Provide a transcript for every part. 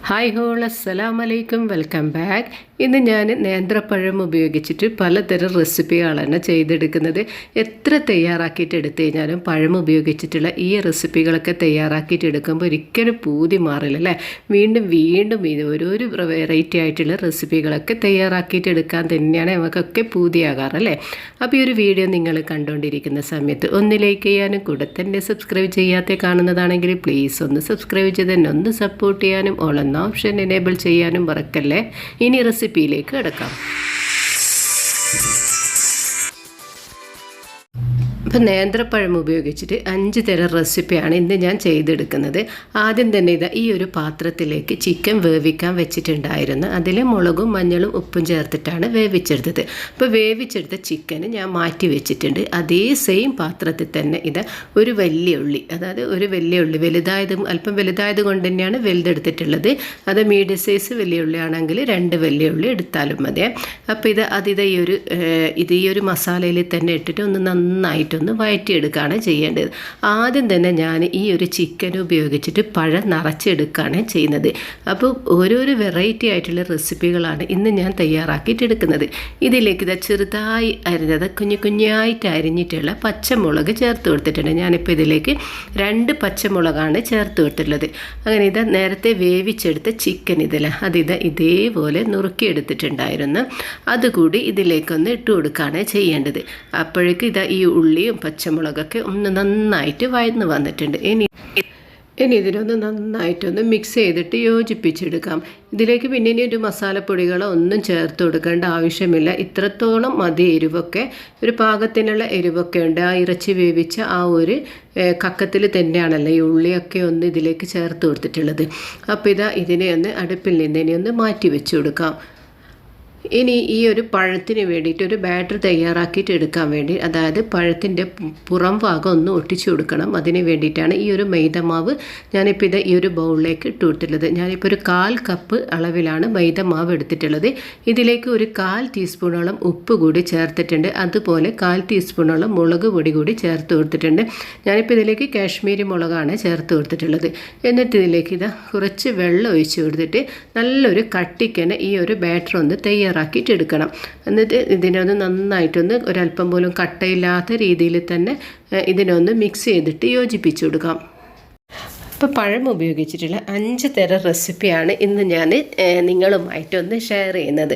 Hi whole അസ്സലാമു അലൈക്കും, welcome back. ഇന്ന് ഞാൻ നേന്ത്രപ്പഴം ഉപയോഗിച്ചിട്ട് പലതരം റെസിപ്പികളാണ് ചെയ്തെടുക്കുന്നത്. എത്ര തയ്യാറാക്കിയിട്ട് എടുത്തു കഴിഞ്ഞാലും പഴം ഉപയോഗിച്ചിട്ടുള്ള ഈ റെസിപ്പികളൊക്കെ തയ്യാറാക്കിയിട്ട് എടുക്കുമ്പോൾ ഒരിക്കലും പൂതി മാറില്ല അല്ലേ. വീണ്ടും വീണ്ടും ഇത് ഓരോരോ വെറൈറ്റി ആയിട്ടുള്ള റെസിപ്പികളൊക്കെ തയ്യാറാക്കിയിട്ട് എടുക്കാൻ തന്നെയാണ് നമുക്കൊക്കെ പൂതിയാകാറല്ലേ. അപ്പോൾ ഈ ഒരു വീഡിയോ നിങ്ങൾ കണ്ടുകൊണ്ടിരിക്കുന്ന സമയത്ത് ഒന്ന് ലൈക്ക് ചെയ്യാനും കൂടെ തന്നെ സബ്സ്ക്രൈബ് ചെയ്യാതെ കാണുന്നതാണെങ്കിൽ പ്ലീസ് ഒന്ന് സബ്സ്ക്രൈബ് ചെയ്ത് തന്നെ ഒന്ന് സപ്പോർട്ട് ചെയ്യാനും ഓൾ എന്ന ഓപ്ഷൻ എനേബിൾ ചെയ്യാനും മറക്കല്ലേ. ഇനി റെസിപ്പിയിലേക്ക് കിടക്കാം. അപ്പോൾ നേന്ത്രപ്പഴം ഉപയോഗിച്ചിട്ട് 5 തരം റെസിപ്പിയാണ് ഇന്ന് ഞാൻ ചെയ്തെടുക്കുന്നത്. ആദ്യം തന്നെ ഈ ഒരു പാത്രത്തിലേക്ക് ചിക്കൻ വേവിക്കാൻ വെച്ചിട്ടുണ്ടായിരുന്നു. അതിൽ മുളകും മഞ്ഞളും ഉപ്പും ചേർത്തിട്ടാണ് വേവിച്ചെടുത്തത്. അപ്പോൾ വേവിച്ചെടുത്ത ചിക്കന് ഞാൻ മാറ്റി വെച്ചിട്ടുണ്ട്. അതേ സെയിം പാത്രത്തിൽ തന്നെ ഒരു വലിയ ഉള്ളി, അതായത് ഒരു വലിയ ഉള്ളി അല്പം വലുതായത് കൊണ്ട് തന്നെയാണ് വലുതെടുത്തിട്ടുള്ളത്. അത് മീഡിയം സൈസ് വലിയ ഉള്ളിയാണെങ്കിൽ 2 വലിയ ഉള്ളി എടുത്താലും മതി. അപ്പോൾ ഈ ഒരു മസാലയിൽ തന്നെ ഇട്ടിട്ട് ഒന്ന് നന്നായിട്ട് വഴറ്റിയെടുക്കുകയാണ് ചെയ്യേണ്ടത്. ആദ്യം തന്നെ ഞാൻ ഈ ഒരു ചിക്കൻ ഉപയോഗിച്ചിട്ട് പഴം നിറച്ചെടുക്കുകയാണ് ചെയ്യുന്നത്. അപ്പോൾ ഓരോരോ വെറൈറ്റി ആയിട്ടുള്ള റെസിപ്പികളാണ് ഇന്ന് ഞാൻ തയ്യാറാക്കിയിട്ടെടുക്കുന്നത്. ഇതിലേക്ക് ചെറുതായി അരിഞ്ഞത് കുഞ്ഞായിട്ട് അരിഞ്ഞിട്ടുള്ള പച്ചമുളക് ചേർത്ത് കൊടുത്തിട്ടുണ്ട്. ഞാനിപ്പോൾ ഇതിലേക്ക് 2 പച്ചമുളകാണ് ചേർത്ത് കൊടുത്തിട്ടുള്ളത്. അങ്ങനെ നേരത്തെ വേവിച്ചെടുത്ത ചിക്കൻ ഇതേപോലെ നുറുക്കിയെടുത്തിട്ടുണ്ടായിരുന്നു. അതുകൂടി ഇതിലേക്കൊന്ന് ഇട്ട് കൊടുക്കുകയാണ് ചെയ്യേണ്ടത്. അപ്പോഴേക്ക് ഈ ഉള്ളിയും പച്ചമുളകൊക്കെ ഒന്ന് നന്നായിട്ട് വഴന്ന് വന്നിട്ടുണ്ട്. ഇനി ഇതിനൊന്ന് നന്നായിട്ടൊന്ന് മിക്സ് ചെയ്തിട്ട് യോജിപ്പിച്ചെടുക്കാം. ഇതിലേക്ക് പിന്നെ ഇനി ഒരു മസാലപ്പൊടികളോ ഒന്നും ചേർത്ത് കൊടുക്കേണ്ട ആവശ്യമില്ല. ഇത്രത്തോളം മതി എരിവൊക്കെ, ഒരു പാകത്തിനുള്ള എരിവൊക്കെ ഉണ്ട്. ആ ഇറച്ചി വേവിച്ച ആ ഒരു കക്കത്തിൽ തന്നെയാണല്ലോ ഈ ഉള്ളിയൊക്കെ ഒന്ന് ഇതിലേക്ക് ചേർത്ത് കൊടുത്തിട്ടുള്ളത്. അപ്പോൾ ഇതിനെ ഒന്ന് അടുപ്പിൽ നിന്ന് ഇനി ഒന്ന് മാറ്റി വെച്ച് കൊടുക്കാം. ഇനി ഈ ഒരു പഴത്തിന് വേണ്ടിയിട്ട് ഒരു ബാറ്റർ തയ്യാറാക്കിയിട്ട് എടുക്കാൻ വേണ്ടി, അതായത് പഴത്തിൻ്റെ പുറം ഭാഗം ഒന്ന് ഒട്ടിച്ചു കൊടുക്കണം. അതിന് വേണ്ടിയിട്ടാണ് ഈ ഒരു മൈദമാവ് ഞാനിപ്പോൾ ഈ ഒരു ബൗളിലേക്ക് ഇട്ട് കൊടുത്തിട്ടുള്ളത്. ഞാനിപ്പോൾ ഒരു 1/4 കപ്പ് അളവിലാണ് മൈദമാവ് എടുത്തിട്ടുള്ളത്. ഇതിലേക്ക് ഒരു 1/4 ടീസ്പൂണോളം ഉപ്പ് കൂടി ചേർത്തിട്ടുണ്ട്. അതുപോലെ 1/4 ടീസ്പൂണോളം മുളക് പൊടി കൂടി ചേർത്ത് കൊടുത്തിട്ടുണ്ട്. ഞാനിപ്പോൾ ഇതിലേക്ക് കാശ്മീരി മുളകാണ് ചേർത്ത് കൊടുത്തിട്ടുള്ളത്. എന്നിട്ട് ഇതിലേക്ക് കുറച്ച് വെള്ളം ഒഴിച്ച് കൊടുത്തിട്ട് നല്ലൊരു കട്ടിക്കന്നെ ഈ ഒരു ബാറ്റർ ഒന്ന് തയ്യാറാക്കിയിട്ടെടുക്കണം. എന്നിട്ട് ഇതിനൊന്ന് നന്നായിട്ടൊന്ന് ഒരല്പം പോലും കട്ടയില്ലാത്ത രീതിയിൽ തന്നെ ഇതിനൊന്ന് മിക്സ് ചെയ്തിട്ട് യോജിപ്പിച്ചു കൊടുക്കാം. ഇപ്പോൾ പഴം ഉപയോഗിച്ചിട്ടുള്ള 5 തരം റെസിപ്പിയാണ് ഇന്ന് ഞാൻ നിങ്ങളുമായിട്ടൊന്ന് ഷെയർ ചെയ്യുന്നത്.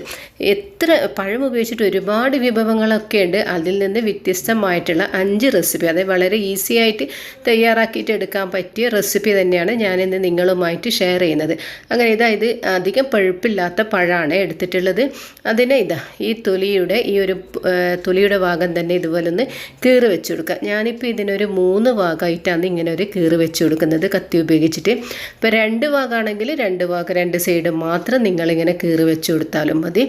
പഴം ഉപയോഗിച്ചിട്ട് ഒരുപാട് വിഭവങ്ങളൊക്കെ ഉണ്ട്. അതിൽ നിന്ന് വ്യത്യസ്തമായിട്ടുള്ള 5 റെസിപ്പി, അതായത് വളരെ ഈസി ആയിട്ട് തയ്യാറാക്കിയിട്ട് എടുക്കാൻ പറ്റിയ റെസിപ്പി തന്നെയാണ് ഞാനിന്ന് നിങ്ങളുമായിട്ട് ഷെയർ ചെയ്യുന്നത്. അങ്ങനെ ഇത് അധികം പഴുപ്പില്ലാത്ത പഴമാണ് എടുത്തിട്ടുള്ളത്. അതിനെ ഈ തൊലിയുടെ ഭാഗം തന്നെ ഇതുപോലെ ഒന്ന് കീറി വെച്ച് കൊടുക്കുക. ഞാനിപ്പോൾ ഇതിനൊരു 3 ഭാഗമായിട്ടാണ് ഇങ്ങനെ ഒരു കീറി വെച്ച് കൊടുക്കുന്നത് ഉപയോഗിച്ചിട്ട്. ഇപ്പോൾ 2 ഭാഗമാണെങ്കിൽ 2 സൈഡ് മാത്രം നിങ്ങളിങ്ങനെ കീറി വെച്ച് കൊടുത്താലും മതി.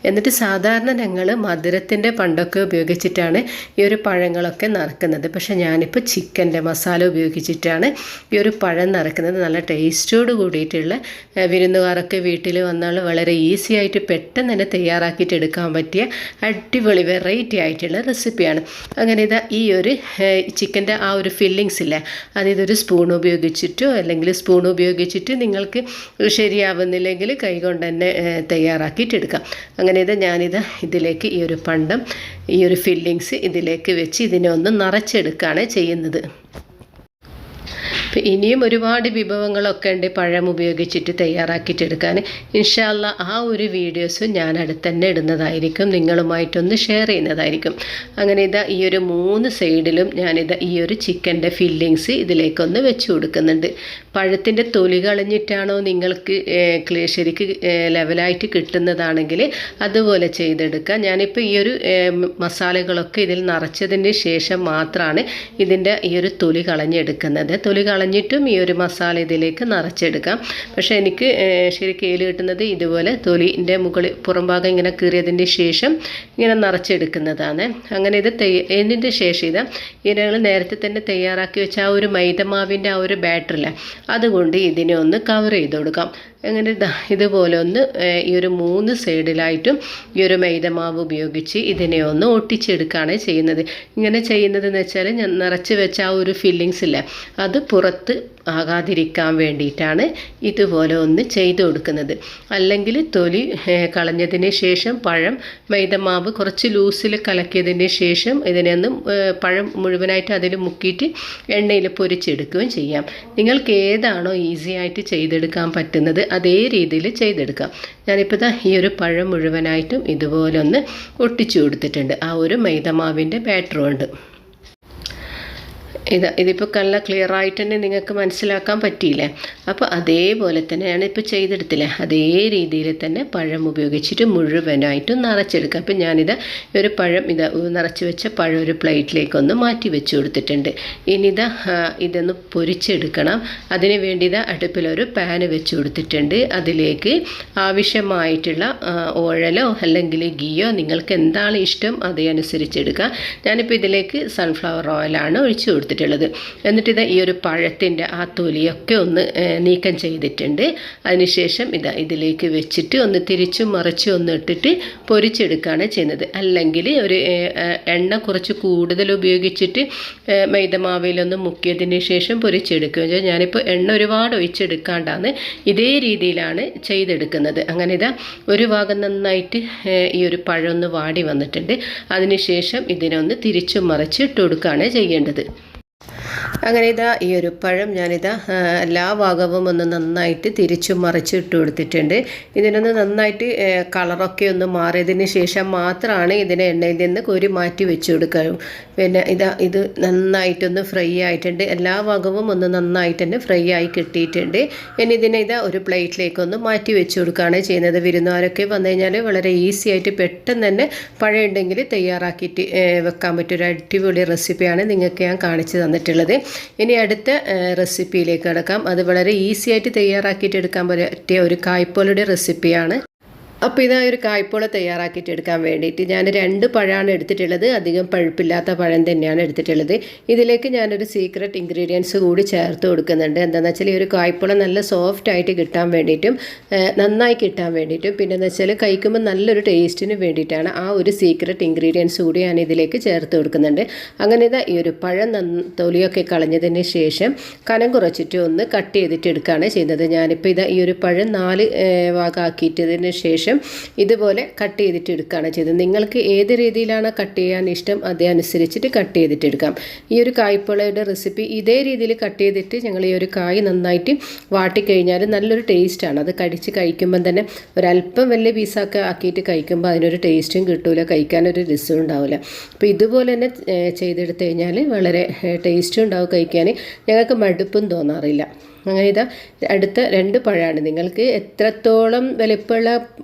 എന്നിട്ട് സാധാരണ ഞങ്ങൾ മധുരത്തിൻ്റെ പണ്ടൊക്കെ ഉപയോഗിച്ചിട്ടാണ് ഈ ഒരു പഴങ്ങളൊക്കെ നിറക്കുന്നത്. പക്ഷേ ഞാനിപ്പോൾ ചിക്കൻ്റെ മസാല ഉപയോഗിച്ചിട്ടാണ് ഈ ഒരു പഴം നിറക്കുന്നത്. നല്ല ടേസ്റ്റോട് കൂടിയിട്ടുള്ള, വിരുന്നുകാരൊക്കെ വീട്ടിൽ വന്നാൽ വളരെ ഈസി ആയിട്ട് പെട്ടെന്ന് തന്നെ തയ്യാറാക്കിയിട്ട് എടുക്കാൻ പറ്റിയ അടിപൊളി വെറൈറ്റി ആയിട്ടുള്ള റെസിപ്പിയാണ്. അങ്ങനെ ഈ ഒരു ചിക്കൻ്റെ ആ ഒരു ഫില്ലിങ്സ് ഇല്ലേ, ഇതൊരു സ്പൂൺ ഉപയോഗിച്ചിട്ട് അല്ലെങ്കിൽ സ്പൂൺ ഉപയോഗിച്ചിട്ട് നിങ്ങൾക്ക് ശരിയാവുന്നില്ലെങ്കിൽ കൈകൊണ്ട് തന്നെ തയ്യാറാക്കിയിട്ടെടുക്കാം. അങ്ങനെ ഇതിലേക്ക് ഈ ഒരു പണ്ടം, ഈ ഒരു ഫില്ലിങ്സ് ഇതിലേക്ക് വെച്ച് ഇതിനെ ഒന്ന് നിറച്ചെടുക്കുകയാണ് ചെയ്യുന്നത്. ഇനിയും ഒരുപാട് വിഭവങ്ങളൊക്കെ ഉണ്ട് പഴം ഉപയോഗിച്ചിട്ട് തയ്യാറാക്കിയിട്ടെടുക്കാൻ. ഇൻഷാ അല്ലാ ആ ഒരു വീഡിയോസും ഞാൻ അടുത്തന്നെ ഇടുന്നതായിരിക്കും, നിങ്ങളുമായിട്ടൊന്ന് ഷെയർ ചെയ്യുന്നതായിരിക്കും. അങ്ങനെ ഈ ഒരു 3 സൈഡിലും ഈ ഒരു ചിക്കൻ്റെ ഫില്ലിങ്സ് ഇതിലേക്കൊന്ന് വെച്ച് കൊടുക്കുന്നുണ്ട്. പഴത്തിൻ്റെ തൊലി കളഞ്ഞിട്ടാണോ നിങ്ങൾക്ക് ശരിക്ക് ലെവലായിട്ട് കിട്ടുന്നതാണെങ്കിൽ അതുപോലെ ചെയ്തെടുക്കുക. ഞാനിപ്പോൾ ഈ ഒരു മസാലകളൊക്കെ ഇതിൽ നിറച്ചതിന് ശേഷം മാത്രമാണ് ഇതിൻ്റെ ഈ ഒരു തൊലി കളഞ്ഞെടുക്കുന്നത്. തൊലി കളഞ്ഞിട്ടും ഈ ഒരു മസാല ഇതിലേക്ക് നിറച്ചെടുക്കാം. പക്ഷേ എനിക്ക് ശരിക്കും കിട്ടുന്നത് ഇതുപോലെ തൊലിൻ്റെ പുറം ഭാഗം ഇങ്ങനെ കീറിയതിൻ്റെ ശേഷം ഇങ്ങനെ നിറച്ചെടുക്കുന്നതാണ്. അങ്ങനെ ഇതിൻ്റെ ശേഷം ഞങ്ങൾ നേരത്തെ തന്നെ തയ്യാറാക്കി വെച്ച ആ ഒരു മൈദമാവിൻ്റെ ആ ഒരു ബാറ്ററില്ല, അതുകൊണ്ട് ഇതിനെ ഒന്ന് കവർ ചെയ്ത് കൊടുക്കാം. അങ്ങനെ ഇതുപോലെ ഒന്ന് ഈ ഒരു 3 സൈഡിലായിട്ടും ഈ ഒരു മൈദമാവ് ഉപയോഗിച്ച് ഇതിനെ ഒന്ന് ഒട്ടിച്ചെടുക്കുകയാണ് ചെയ്യുന്നത്. ഇങ്ങനെ ചെയ്യുന്നതെന്ന് വെച്ചാൽ ഞാൻ നിറച്ച് വെച്ച ആ ഒരു ഫില്ലിങ്സ് ഇല്ലേ, അത് പുറത്ത് പുറത്ത് ആകാതിരിക്കാൻ വേണ്ടിയിട്ടാണ് ഇതുപോലെ ഒന്ന് ചെയ്തു കൊടുക്കുന്നത്. അല്ലെങ്കിൽ തൊലി കളഞ്ഞതിന് ശേഷം പഴം മൈദമാവ് കുറച്ച് ലൂസിൽ കലക്കിയതിന് ശേഷം ഇതിനൊന്ന് പഴം മുഴുവനായിട്ട് അതിൽ മുക്കിയിട്ട് എണ്ണയിൽ പൊരിച്ചെടുക്കുകയും ചെയ്യാം. നിങ്ങൾക്ക് ഏതാണോ ഈസി ആയിട്ട് ചെയ്തെടുക്കാൻ പറ്റുന്നത് അതേ രീതിയിൽ ചെയ്തെടുക്കാം. ഞാനിപ്പോൾ ഈ ഒരു പഴം മുഴുവനായിട്ടും ഇതുപോലെ ഒന്ന് ഒട്ടിച്ചു കൊടുത്തിട്ടുണ്ട് ആ ഒരു മൈദമാവിൻ്റെ ബാറ്റർ കൊണ്ട്. ഇതിപ്പോൾ നല്ല ക്ലിയർ ആയിട്ട് തന്നെ നിങ്ങൾക്ക് മനസ്സിലാക്കാൻ പറ്റിയില്ലേ? അപ്പോൾ അതേപോലെ തന്നെയാണ് ഇപ്പോൾ ചെയ്തെടുത്തില്ലേ, അതേ രീതിയിൽ തന്നെ പഴം ഉപയോഗിച്ചിട്ട് മുഴുവനായിട്ടും നിറച്ചെടുക്കുക. അപ്പോൾ ഞാനിത് ഒരു പഴം നിറച്ച് വെച്ച പഴം ഒരു പ്ലേറ്റിലേക്കൊന്ന് മാറ്റി വെച്ച് കൊടുത്തിട്ടുണ്ട്. ഇനി ഇതൊന്ന് പൊരിച്ചെടുക്കണം. അതിന് വേണ്ടി അടുപ്പിലൊരു പാന് വെച്ച് കൊടുത്തിട്ടുണ്ട്. അതിലേക്ക് ആവശ്യമായിട്ടുള്ള ഓയിലോ അല്ലെങ്കിൽ ഗീയോ നിങ്ങൾക്ക് എന്താണ് ഇഷ്ടം അതനുസരിച്ചെടുക്കുക. ഞാനിപ്പോൾ ഇതിലേക്ക് സൺഫ്ലവർ ഓയിലാണ് ഒഴിച്ചു കൊടുത്തിട്ടുള്ളത്. എന്നിട്ട് ഈ ഒരു പഴത്തിൻ്റെ ആ തൊലിയൊക്കെ ഒന്ന് നീക്കം ചെയ്തിട്ടുണ്ട്. അതിനുശേഷം ഇതിലേക്ക് വെച്ചിട്ട് ഒന്ന് തിരിച്ചും മറിച്ചും ഒന്ന് ഇട്ടിട്ട് പൊരിച്ചെടുക്കുകയാണ് ചെയ്യുന്നത്. അല്ലെങ്കിൽ ഒരു എണ്ണ കുറച്ച് കൂടുതൽ ഉപയോഗിച്ചിട്ട് മൈദമാവിലൊന്ന് മുക്കിയതിന് ശേഷം പൊരിച്ചെടുക്കുകയും ചെയ്യും. ഞാനിപ്പോൾ എണ്ണ ഒരുപാട് ഒഴിച്ചെടുക്കാണ്ടാണ് ഇതേ രീതിയിലാണ് ചെയ്തെടുക്കുന്നത്. അങ്ങനെ ഒരു ഭാഗം നന്നായിട്ട് ഈ ഒരു പഴം ഒന്ന് വാടി വന്നിട്ടുണ്ട്. അതിനുശേഷം ഇതിനൊന്ന് തിരിച്ചും മറിച്ച് ഇട്ട് കൊടുക്കുകയാണ് ചെയ്യേണ്ടത്. അങ്ങനെ ഈ ഒരു പഴം എല്ലാ ഭാഗവും ഒന്ന് നന്നായിട്ട് തിരിച്ചും മറിച്ചും ഇട്ട് കൊടുത്തിട്ടുണ്ട്. ഇതിനൊന്ന് നന്നായിട്ട് കളറൊക്കെ ഒന്ന് മാറിയതിന് ശേഷം മാത്രമാണ് ഇതിനെ എണ്ണയിൽ നിന്ന് കോരി മാറ്റി വെച്ച് കൊടുക്കുക. പിന്നെ ഇത് നന്നായിട്ടൊന്ന് ഫ്രൈ ആയിട്ടുണ്ട്. എല്ലാ ഭാഗവും ഒന്ന് നന്നായിട്ട് തന്നെ ഫ്രൈ ആയി കിട്ടിയിട്ടുണ്ട്. ഇനി ഇതിനെ ഒരു പ്ലേറ്റിലേക്കൊന്ന് മാറ്റി വെച്ച് കൊടുക്കുകയാണ് ചെയ്യുന്നത്. വിരുന്നുകാരൊക്കെ വന്നു കഴിഞ്ഞാൽ വളരെ ഈസി ആയിട്ട് പെട്ടെന്ന് തന്നെ പഴം ഉണ്ടെങ്കിൽ തയ്യാറാക്കിയിട്ട് വെക്കാൻ പറ്റിയ ഒരു അടിപൊളി റെസിപ്പിയാണ് നിങ്ങൾക്ക് ഞാൻ കാണിച്ചു തന്നിട്ടുള്ളത്. ഇനി അടുത്ത റെസിപ്പിയിലേക്ക് കടക്കാം. അത് വളരെ ഈസി ആയിട്ട് തയ്യാറാക്കിയിട്ട് എടുക്കാൻ പറ്റിയ ഒരു കായ്പോളയുടെ റെസിപ്പിയാണ്. അപ്പോൾ ഒരു കായ്പോള തയ്യാറാക്കിയിട്ട് എടുക്കാൻ വേണ്ടിയിട്ട് ഞാൻ 2 പഴമാണ് എടുത്തിട്ടുള്ളത്. അധികം പഴുപ്പില്ലാത്ത പഴം തന്നെയാണ് എടുത്തിട്ടുള്ളത്. ഇതിലേക്ക് ഞാനൊരു സീക്രട്ട് ഇൻഗ്രീഡിയൻസ് കൂടി ചേർത്ത് കൊടുക്കുന്നുണ്ട്. എന്താണെന്ന് വെച്ചാൽ ഈ ഒരു കായ്പോള നല്ല സോഫ്റ്റ് ആയിട്ട് കിട്ടാൻ വേണ്ടിയിട്ടും നന്നായി കിട്ടാൻ വേണ്ടിയിട്ടും പിന്നെ എന്ന് വെച്ചാൽ കഴിക്കുമ്പോൾ നല്ലൊരു ടേസ്റ്റിന് വേണ്ടിയിട്ടാണ് ആ ഒരു സീക്രട്ട് ഇൻഗ്രീഡിയൻസ് കൂടി ഞാൻ ഇതിലേക്ക് ചേർത്ത് കൊടുക്കുന്നുണ്ട്. അങ്ങനെ ഈ ഒരു പഴം തൊലിയൊക്കെ കളഞ്ഞതിന് ശേഷം കനം കുറച്ചിട്ട് ഒന്ന് കട്ട് ചെയ്തിട്ട് എടുക്കുകയാണ് ചെയ്യുന്നത്. ഞാനിപ്പോൾ ഈ ഒരു പഴം 4 ഭാഗമാക്കിയിട്ടതിന് ശേഷം ഇതുപോലെ കട്ട് ചെയ്തിട്ട് എടുക്കുകയാണ് ചെയ്തത്. നിങ്ങൾക്ക് ഏത് രീതിയിലാണ് കട്ട് ചെയ്യാൻ ഇഷ്ടം അതനുസരിച്ചിട്ട് കട്ട് ചെയ്തിട്ട് എടുക്കാം. ഈ ഒരു കായ്പോളയുടെ റെസിപ്പി ഇതേ രീതിയിൽ കട്ട് ചെയ്തിട്ട് ഞങ്ങൾ ഈ ഒരു കായ് നന്നായിട്ട് വാട്ടിക്കഴിഞ്ഞാൽ നല്ലൊരു ടേസ്റ്റാണ്. അത് കടിച്ച് കഴിക്കുമ്പം തന്നെ ഒരല്പം വലിയ പീസൊക്കെ ആക്കിയിട്ട് കഴിക്കുമ്പോൾ അതിനൊരു ടേസ്റ്റും കിട്ടില്ല, കഴിക്കാനൊരു രസവും ഉണ്ടാവില്ല. അപ്പോൾ ഇതുപോലെ തന്നെ ചെയ്തെടുത്ത് കഴിഞ്ഞാൽ വളരെ ടേസ്റ്റും ഉണ്ടാവും, കഴിക്കാൻ ഞങ്ങൾക്ക് മടുപ്പും തോന്നാറില്ല. അങ്ങനെ അടുത്ത 2 പഴമാണ്. നിങ്ങൾക്ക് എത്രത്തോളം വലിപ്പമുള്ള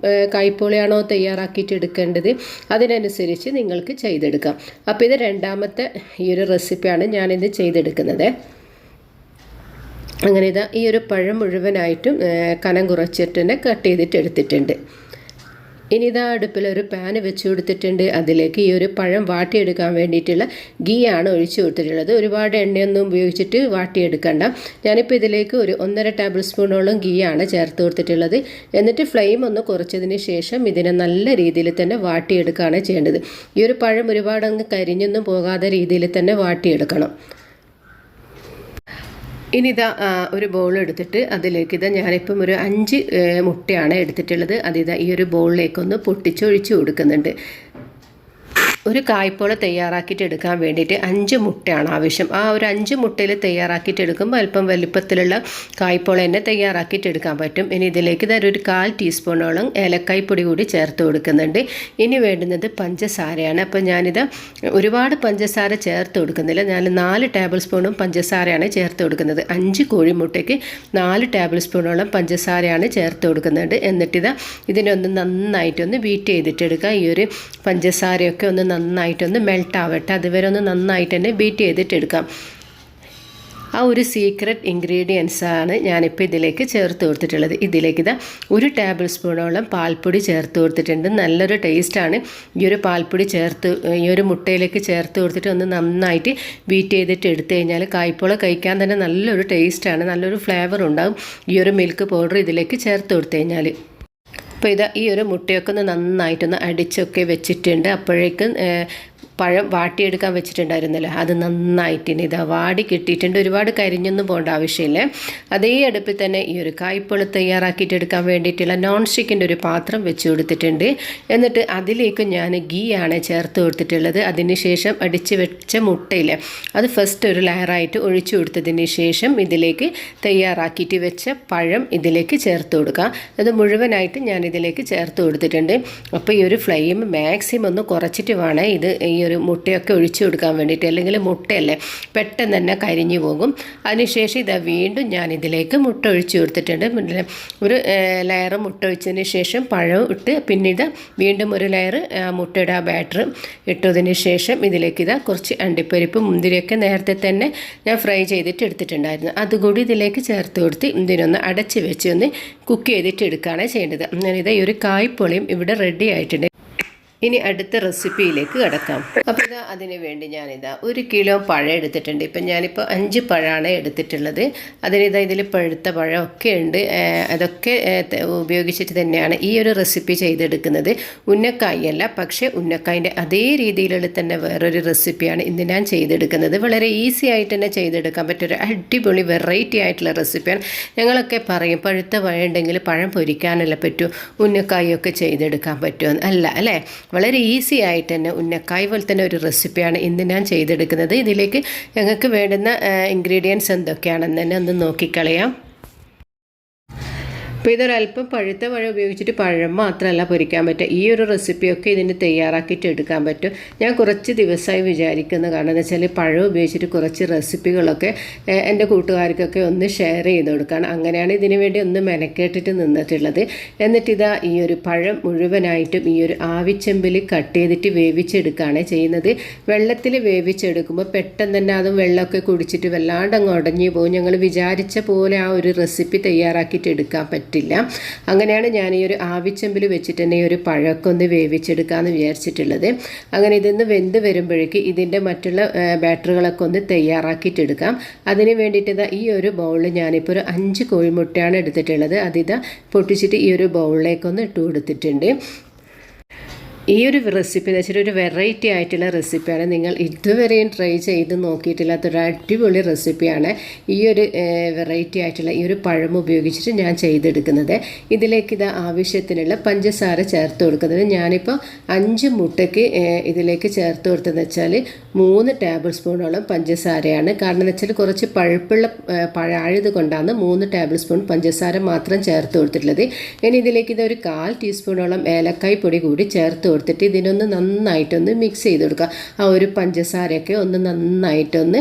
കായ്പോളയാണോ തയ്യാറാക്കിയിട്ട് എടുക്കേണ്ടത് അതിനനുസരിച്ച് നിങ്ങൾക്ക് ചെയ്തെടുക്കാം. അപ്പോൾ ഇത് രണ്ടാമത്തെ ഈ ഒരു റെസിപ്പിയാണ് ഞാനിത് ചെയ്തെടുക്കുന്നത്. അങ്ങനെ ഈ ഒരു പഴം മുഴുവനായിട്ടും കനം കുറച്ചിട്ട് തന്നെ കട്ട് ചെയ്തിട്ട് എടുത്തിട്ടുണ്ട്. ഇനി അടുപ്പിലൊരു പാന് വെച്ച് കൊടുത്തിട്ടുണ്ട്. അതിലേക്ക് ഈ ഒരു പഴം വാട്ടിയെടുക്കാൻ വേണ്ടിയിട്ടുള്ള ഗീ ആണ് ഒഴിച്ചു കൊടുത്തിട്ടുള്ളത്. ഒരുപാട് എണ്ണയൊന്നും ഉപയോഗിച്ചിട്ട് വാട്ടിയെടുക്കണ്ട. ഞാനിപ്പോൾ ഇതിലേക്ക് ഒരു 1.5 ടേബിൾ സ്പൂണോളം ഗീ ആണ് ചേർത്ത് കൊടുത്തിട്ടുള്ളത്. എന്നിട്ട് ഫ്ലെയിം ഒന്ന് കുറച്ചതിന് ശേഷം ഇതിനെ നല്ല രീതിയിൽ തന്നെ വാട്ടിയെടുക്കുകയാണ് ചെയ്യേണ്ടത്. ഈ ഒരു പഴം ഒരുപാട് അങ്ങ് കരിഞ്ഞൊന്നും പോകാത്ത രീതിയിൽ തന്നെ വാട്ടിയെടുക്കണം. ഇനി ഒരു ബൗൾ എടുത്തിട്ട് അതിലേക്ക് ഞാനിപ്പം ഒരു 5 മുട്ടയാണ് എടുത്തിട്ടുള്ളത്. ഈ ഒരു ബൗളിലേക്കൊന്ന് പൊട്ടിച്ചൊഴിച്ച് കൊടുക്കുന്നുണ്ട്. ഒരു കായ്പോള തയ്യാറാക്കിയിട്ട് എടുക്കാൻ വേണ്ടിയിട്ട് 5 മുട്ടയാണ് ആവശ്യം. ആ ഒരു 5 മുട്ടയിൽ തയ്യാറാക്കിയിട്ട് എടുക്കുമ്പോൾ അല്പം വലിപ്പത്തിലുള്ള കായ്പോള തന്നെ തയ്യാറാക്കിയിട്ട് എടുക്കാൻ പറ്റും. ഇനി ഇതിലേക്ക് ഒരു 1/4 ടീസ്പൂണോളം ഏലക്കായ്പ്പൊടി കൂടി ചേർത്ത് കൊടുക്കുന്നുണ്ട്. ഇനി വേണ്ടുന്നത് പഞ്ചസാരയാണ്. അപ്പോൾ ഞാനിത് ഒരുപാട് പഞ്ചസാര ചേർത്ത് കൊടുക്കുന്നില്ല. ഞാൻ 4 ടേബിൾ സ്പൂണും പഞ്ചസാരയാണ് ചേർത്ത് കൊടുക്കുന്നത്. 5 കോഴിമുട്ടയ്ക്ക് 4 ടേബിൾ സ്പൂണോളം പഞ്ചസാരയാണ് ചേർത്ത് കൊടുക്കുന്നുണ്ട്. എന്നിട്ട് ഇതിനൊന്ന് നന്നായിട്ടൊന്ന് ബീറ്റ് ചെയ്തിട്ടെടുക്കുക. ഈ ഒരു പഞ്ചസാരയൊക്കെ ഒന്ന് നന്നായിട്ടൊന്ന് മെൽട്ട് ആവട്ടെ, അതുവരെ ഒന്ന് നന്നായിട്ട് തന്നെ ബീറ്റ് ചെയ്തിട്ടെടുക്കാം. ആ ഒരു സീക്രട്ട് ഇൻഗ്രീഡിയൻസാണ് ഞാനിപ്പോൾ ഇതിലേക്ക് ചേർത്ത് കൊടുത്തിട്ടുള്ളത്. ഇതിലേക്ക് 1 ടേബിൾ സ്പൂണോളം പാൽപ്പൊടി ചേർത്ത് കൊടുത്തിട്ടുണ്ട്. നല്ലൊരു ടേസ്റ്റാണ് ഈ ഒരു പാൽപ്പൊടി ഈ ഒരു മുട്ടയിലേക്ക് ചേർത്ത് കൊടുത്തിട്ട് ഒന്ന് നന്നായിട്ട് ബീറ്റ് ചെയ്തിട്ട് എടുത്തു കഴിഞ്ഞാൽ കായ്പോള കഴിക്കാൻ തന്നെ നല്ലൊരു ടേസ്റ്റാണ്, നല്ലൊരു ഫ്ലേവർ ഉണ്ടാകും ഈ ഒരു മിൽക്ക് പൗഡർ ഇതിലേക്ക് ചേർത്ത് കൊടുത്തു കഴിഞ്ഞാൽ. അപ്പോൾ ഈ ഒരു മുട്ടയൊക്കെ ഒന്ന് നന്നായിട്ടൊന്ന് അടിച്ചൊക്കെ വെച്ചിട്ടുണ്ട്. അപ്പോഴേക്കും പഴം വാട്ടിയെടുക്കാൻ വെച്ചിട്ടുണ്ടായിരുന്നല്ലോ, അത് നന്നായിട്ട് ഇതാ വാടി കിട്ടിയിട്ടുണ്ട്. ഒരുപാട് കരിഞ്ഞൊന്നും പോകേണ്ട ആവശ്യമില്ല. അതേ അടുപ്പിൽ തന്നെ ഈ ഒരു കായ്പോള തയ്യാറാക്കിയിട്ട് എടുക്കാൻ വേണ്ടിയിട്ടുള്ള നോൺ സ്റ്റിക്കിൻ്റെ ഒരു പാത്രം വെച്ച് കൊടുത്തിട്ടുണ്ട്. എന്നിട്ട് അതിലേക്ക് ഞാൻ ഗീ ആണ് ചേർത്ത് കൊടുത്തിട്ടുള്ളത്. അതിന് ശേഷം അടിച്ച് വെച്ച മുട്ടയില്ലേ, അത് ഫസ്റ്റ് ഒരു ലെയറായിട്ട് ഒഴിച്ചു കൊടുത്തതിന് ശേഷം ഇതിലേക്ക് തയ്യാറാക്കിയിട്ട് വെച്ച പഴം ഇതിലേക്ക് ചേർത്ത് കൊടുക്കുക. അത് മുഴുവനായിട്ട് ഞാൻ ഇതിലേക്ക് ചേർത്ത് കൊടുത്തിട്ടുണ്ട്. അപ്പോൾ ഈ ഒരു ഫ്ലെയിം മാക്സിമം ഒന്ന് കുറച്ചിട്ട് വേണം ഇത് ഈ ഒരു മുട്ടയൊക്കെ ഒഴിച്ചു കൊടുക്കാൻ വേണ്ടിയിട്ട്, അല്ലെങ്കിൽ മുട്ടയല്ലേ പെട്ടെന്ന് തന്നെ കരിഞ്ഞു പോകും. അതിനുശേഷം ഇതാ വീണ്ടും ഞാൻ ഇതിലേക്ക് മുട്ട ഒഴിച്ചു കൊടുത്തിട്ടുണ്ട്. ഒരു ലെയർ മുട്ട ഒഴിച്ചതിന് ശേഷം പഴം ഇട്ട് പിന്നെ ഇതാ വീണ്ടും ഒരു ലെയർ മുട്ടയുടെ ആ ബാറ്റർ ഇട്ടതിന് ശേഷം ഇതിലേക്ക് ഇതാ കുറച്ച് അണ്ടിപ്പരിപ്പ് മുന്തിരിയൊക്കെ നേരത്തെ തന്നെ ഞാൻ ഫ്രൈ ചെയ്തിട്ട് എടുത്തിട്ടുണ്ടായിരുന്നു, അതുകൂടി ഇതിലേക്ക് ചേർത്ത് കൊടുത്ത് ഇതിനൊന്ന് അടച്ച് വെച്ച് ഒന്ന് കുക്ക് ചെയ്തിട്ട് എടുക്കുകയാണ് ചെയ്യേണ്ടത്. ഞാനിതാ ഈ ഒരു കായ്പോളയും ഇവിടെ റെഡി ആയിട്ടുണ്ട്. ഇനി അടുത്ത റെസിപ്പിയിലേക്ക് കിടക്കാം. അപ്പോൾ ഇതാ അതിന് വേണ്ടി ഞാനിതാ 1 കിലോ പഴം എടുത്തിട്ടുണ്ട്. ഇപ്പം ഞാനിപ്പോൾ 5 പഴമാണ് എടുത്തിട്ടുള്ളത്. അതിനിതാ ഇതിൽ പഴുത്ത പഴമൊക്കെ ഉണ്ട്. അതൊക്കെ ഉപയോഗിച്ചിട്ട് തന്നെയാണ് ഈ ഒരു റെസിപ്പി ചെയ്തെടുക്കുന്നത്. ഉന്നക്കായല്ല, പക്ഷേ ഉന്നക്കായൻ്റെ അതേ രീതിയിലുള്ള തന്നെ വേറൊരു റെസിപ്പിയാണ് ഇന്ന് ഞാൻ ചെയ്തെടുക്കുന്നത്. വളരെ ഈസി ആയിട്ട് തന്നെ ചെയ്തെടുക്കാൻ പറ്റിയൊരു അടിപൊളി വെറൈറ്റി ആയിട്ടുള്ള റെസിപ്പിയാണ്. ഞങ്ങളൊക്കെ പറയും പഴുത്ത പഴം ഉണ്ടെങ്കിൽ പഴം പൊരിക്കാനല്ല പറ്റൂ, ഉന്നക്കായൊക്കെ ചെയ്തെടുക്കാൻ പറ്റുമോ? അല്ല അല്ലേ, വളരെ ഈസി ആയിട്ട് തന്നെ ഉന്നക്കായ് പോലെ തന്നെ ഒരു റെസിപ്പിയാണ് ഇന്ന് ഞാൻ ചെയ്തെടുക്കുന്നത്. ഇതിലേക്ക് ഞങ്ങൾക്ക് വേണ്ടുന്ന ഇൻഗ്രീഡിയൻസ് എന്തൊക്കെയാണെന്ന് തന്നെ ഒന്ന് നോക്കിക്കളയാം. അപ്പോൾ ഇതൊരല്പം പഴുത്ത പഴം ഉപയോഗിച്ചിട്ട് പഴം മാത്രമല്ല പൊരിക്കാൻ പറ്റുക, ഈ ഒരു റെസിപ്പിയൊക്കെ ഇതിന് തയ്യാറാക്കിയിട്ട് എടുക്കാൻ പറ്റും. ഞാൻ കുറച്ച് ദിവസമായി വിചാരിക്കുന്ന കാരണം എന്ന് വെച്ചാൽ പഴം ഉപയോഗിച്ചിട്ട് കുറച്ച് റെസിപ്പികളൊക്കെ എൻ്റെ കൂട്ടുകാർക്കൊക്കെ ഒന്ന് ഷെയർ ചെയ്ത് കൊടുക്കുകയാണ്. അങ്ങനെയാണ് ഇതിനു വേണ്ടി ഒന്ന് മെനക്കേട്ടിട്ട് നിന്നിട്ടുള്ളത്. എന്നിട്ടിതാ ഈ ഒരു പഴം മുഴുവനായിട്ടും ഈ ഒരു ആവിച്ചെമ്പിൽ കട്ട് ചെയ്തിട്ട് വേവിച്ചെടുക്കുകയാണ് ചെയ്യുന്നത്. വെള്ളത്തിൽ വേവിച്ചെടുക്കുമ്പോൾ പെട്ടെന്ന് തന്നെ അതും വെള്ളമൊക്കെ കുടിച്ചിട്ട് വല്ലാണ്ട് അങ്ങ് ഉടഞ്ഞു പോകും. ഞങ്ങൾ വിചാരിച്ച പോലെ ആ ഒരു റെസിപ്പി തയ്യാറാക്കിയിട്ട് എടുക്കാൻ പറ്റും. അങ്ങനെയാണ് ഞാൻ ഈ ഒരു ആവിച്ചെമ്പിൽ വെച്ചിട്ട് തന്നെ ഈ ഒരു പഴമൊക്കെ ഒന്ന് വേവിച്ചെടുക്കാമെന്ന് വിചാരിച്ചിട്ടുള്ളത്. അങ്ങനെ ഇതൊന്ന് വെന്ത് വരുമ്പോഴേക്ക് ഇതിൻ്റെ മറ്റുള്ള ബാറ്ററുകളൊക്കെ ഒന്ന് തയ്യാറാക്കിയിട്ടെടുക്കാം. അതിന് വേണ്ടിയിട്ട് ഈ ഒരു ബൗളിൽ ഞാനിപ്പോൾ ഒരു 5 കോഴിമുട്ടയാണ് എടുത്തിട്ടുള്ളത്. അതിതാ പൊട്ടിച്ചിട്ട് ഈ ഒരു ബൗളിലേക്കൊന്ന് ഇട്ട് കൊടുത്തിട്ടുണ്ട്. ഈ ഒരു റെസിപ്പി എന്ന് വെച്ചാൽ ഒരു വെറൈറ്റി ആയിട്ടുള്ള റെസിപ്പിയാണ്. നിങ്ങൾ ഇതുവരെയും ട്രൈ ചെയ്ത് നോക്കിയിട്ടില്ലാത്തൊരു അടിപൊളി റെസിപ്പിയാണ് ഈ ഒരു വെറൈറ്റി ആയിട്ടുള്ള ഈ ഒരു പഴം ഉപയോഗിച്ചിട്ട് ഞാൻ ചെയ്തെടുക്കുന്നത്. ഇതിലേക്ക് ഇത് ആവശ്യത്തിനുള്ള പഞ്ചസാര ചേർത്ത് കൊടുക്കുന്നത്. ഞാനിപ്പോൾ 5 മുട്ടയ്ക്ക് ഇതിലേക്ക് ചേർത്ത് കൊടുത്തതെന്ന് വെച്ചാൽ 3 ടേബിൾ സ്പൂണോളം പഞ്ചസാരയാണ്. കാരണം എന്ന് വെച്ചാൽ കുറച്ച് പഴുപ്പുള്ള പഴായത് കൊണ്ടാണ് 3 ടേബിൾ സ്പൂൺ പഞ്ചസാര മാത്രം ചേർത്ത് കൊടുത്തിട്ടുള്ളത്. ഇനി ഇതിലേക്ക് ഇതൊരു 1/4 ടീസ്പൂണോളം ഏലക്കായ് പൊടി കൂടി ചേർത്ത് കൊടുത്തിട്ട് ഇതിനൊന്ന് നന്നായിട്ടൊന്ന് മിക്സ് ചെയ്ത് കൊടുക്കുക. ആ ഒരു പഞ്ചസാരയൊക്കെ ഒന്ന് നന്നായിട്ടൊന്ന്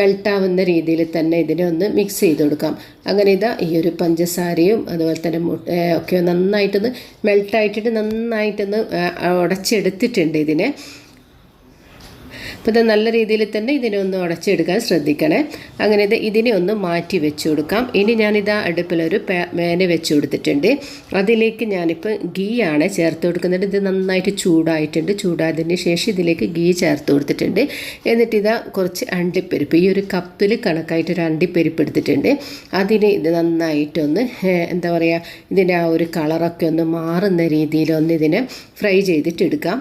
മെൽട്ടാവുന്ന രീതിയിൽ തന്നെ ഇതിനെ ഒന്ന് മിക്സ് ചെയ്ത് കൊടുക്കാം. അങ്ങനെ ഇതാ ഈ ഒരു പഞ്ചസാരയും അതുപോലെ തന്നെ ഒക്കെ നന്നായിട്ടൊന്ന് മെൽട്ടായിട്ടിട്ട് നന്നായിട്ടൊന്ന് ഉടച്ചെടുത്തിട്ടുണ്ട് ഇതിനെ. അപ്പോൾ ഇത് നല്ല രീതിയിൽ തന്നെ ഇതിനെ ഒന്ന് ഉടച്ചെടുക്കാൻ ശ്രദ്ധിക്കണേ. അങ്ങനെ ഇതിനെ ഒന്ന് മാറ്റി വെച്ച് കൊടുക്കാം. ഇനി ഞാനിതാ അടുപ്പിലൊരു പാൻ വെച്ച് കൊടുത്തിട്ടുണ്ട്. അതിലേക്ക് ഞാനിപ്പോൾ ഗീ ആണ് ചേർത്ത് കൊടുക്കുന്നത്. ഇത് നന്നായിട്ട് ചൂടായിട്ടുണ്ട്. ചൂടായതിന് ശേഷം ഇതിലേക്ക് ഗീ ചേർത്ത് കൊടുത്തിട്ടുണ്ട്. എന്നിട്ടിതാ കുറച്ച് അണ്ടിപ്പരിപ്പ്, ഈ ഒരു കപ്പിൽ കണക്കായിട്ടൊരു അണ്ടിപ്പരിപ്പ് എടുത്തിട്ടുണ്ട്. അതിന് ഇത് നന്നായിട്ടൊന്ന് എന്താ പറയുക, ഇതിൻ്റെ ആ ഒരു കളറൊക്കെ ഒന്ന് മാറുന്ന രീതിയിലൊന്ന് ഇതിനെ ഫ്രൈ ചെയ്തിട്ടെടുക്കാം.